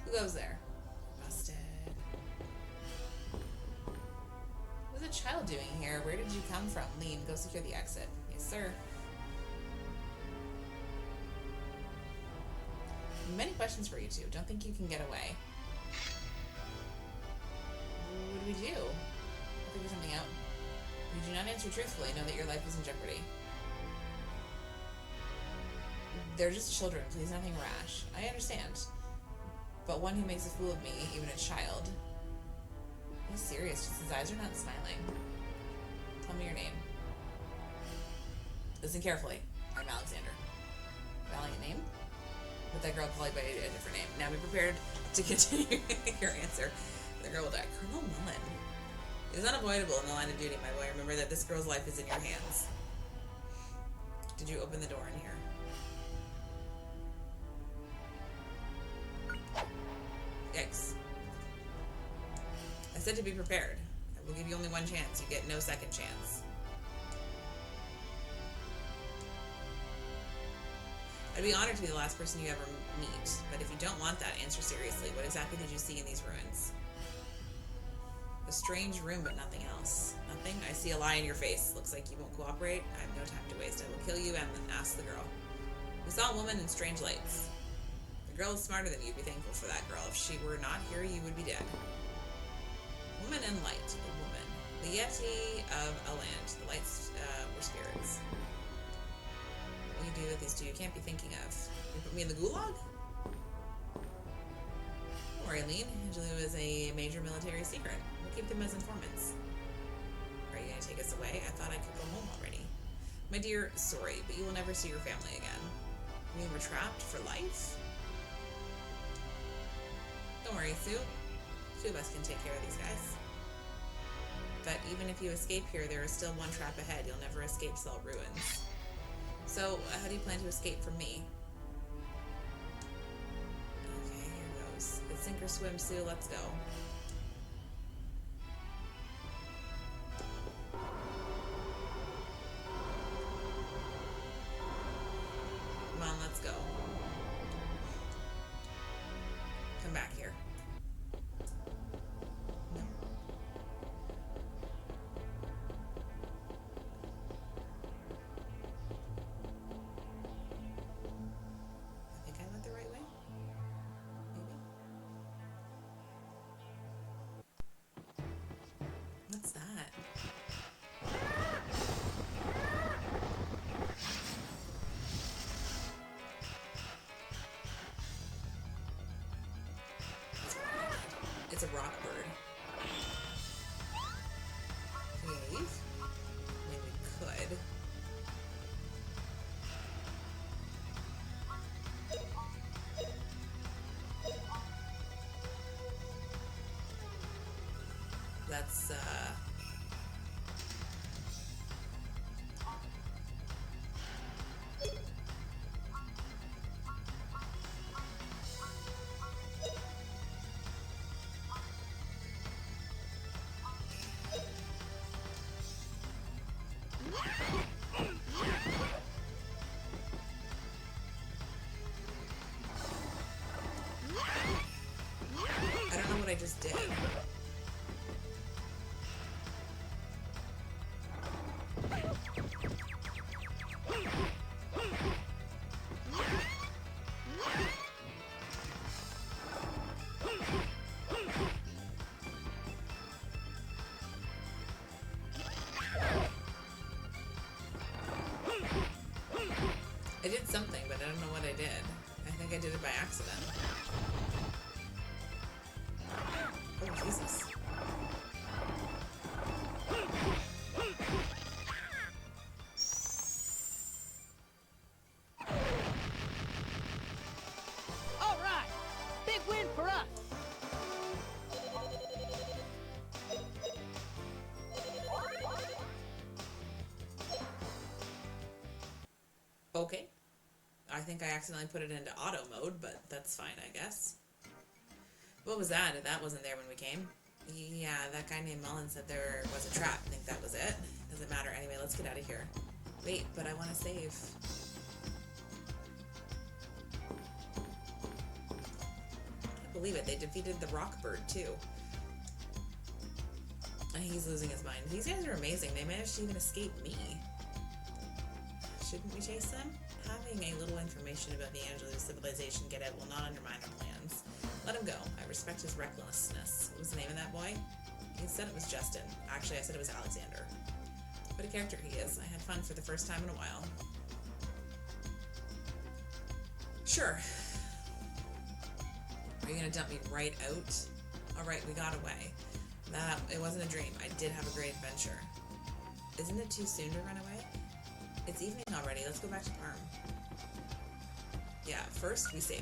Who goes there? Busted. What's a child doing here? Where did you come from? Lean, go secure the exit. Yes, sir. Many questions for you two. Don't think you can get away. What do we do? I'll figure something out. You do not answer truthfully. Know that your life is in jeopardy. They're just children. Please, nothing rash. I understand. But one who makes a fool of me, even a child. He's serious, just his eyes are not smiling. Tell me your name. Listen carefully. I'm Alexander. Valiant name? But that girl called you by a different name. Now be prepared to continue your answer. The girl will die. Colonel Mullen. It is unavoidable in the line of duty, my boy. Remember that this girl's life is in your hands. Did you open the door in here? Yikes. I said to be prepared. I will give you only one chance. You get no second chance. I'd be honored to be the last person you ever meet, but if you don't want that, answer seriously. What exactly did you see in these ruins? A strange room, but nothing else. Nothing? I see a lie in your face. Looks like you won't cooperate. I have no time to waste. I will kill you and then ask the girl. We saw a woman in strange lights. The girl is smarter than you. Be thankful for that girl. If she were not here, you would be dead. Woman and light. A woman. The Yeti of Alant. The lights were spirits. What do you do with these two? You can't be thinking of. You put me in the gulag? worry, Lean. Angelou is a major military secret. We'll keep them as informants. Are you going to take us away? I thought I could go home already. My dear, sorry, but you will never see your family again. We were trapped for life? Don't worry, Sue. Two of us can take care of these guys. But even if you escape here, there is still one trap ahead. You'll never escape Cell Ruins. So, how do you plan to escape from me? Okay, here goes. It's sink or swim, Sue. Let's go. Come on, let's go. Come back here. No. I think I went the right way. Maybe. What's that? It's a rock bird. Can we leave? I mean, we could. That's, I don't know what I just did. I did something, but I don't know what I did. I think I did it by accident. Oh, Jesus. All right, big win for us. Okay. I think I accidentally put it into auto mode, but that's fine, I guess. What was that? That wasn't there when we came. Yeah, that guy named Mullen said there was a trap. I think that was it. Doesn't matter. Anyway, let's get out of here. Wait, but I want to save. I can't believe it. They defeated the Rockbird, too. And he's losing his mind. These guys are amazing. They managed to even escape me. Shouldn't we chase them? Having a little information about the Angelou civilization get out will not undermine our plans. Let him go. I respect his recklessness. What was the name of that boy? He said it was Justin. Actually, I said it was Alexander. What a character he is. I had fun for the first time in a while. Sure. Are you gonna dump me right out? Alright, we got away. It wasn't a dream. I did have a great adventure. Isn't it too soon to run away? It's evening already. Let's go back to Parm. Yeah, first we save.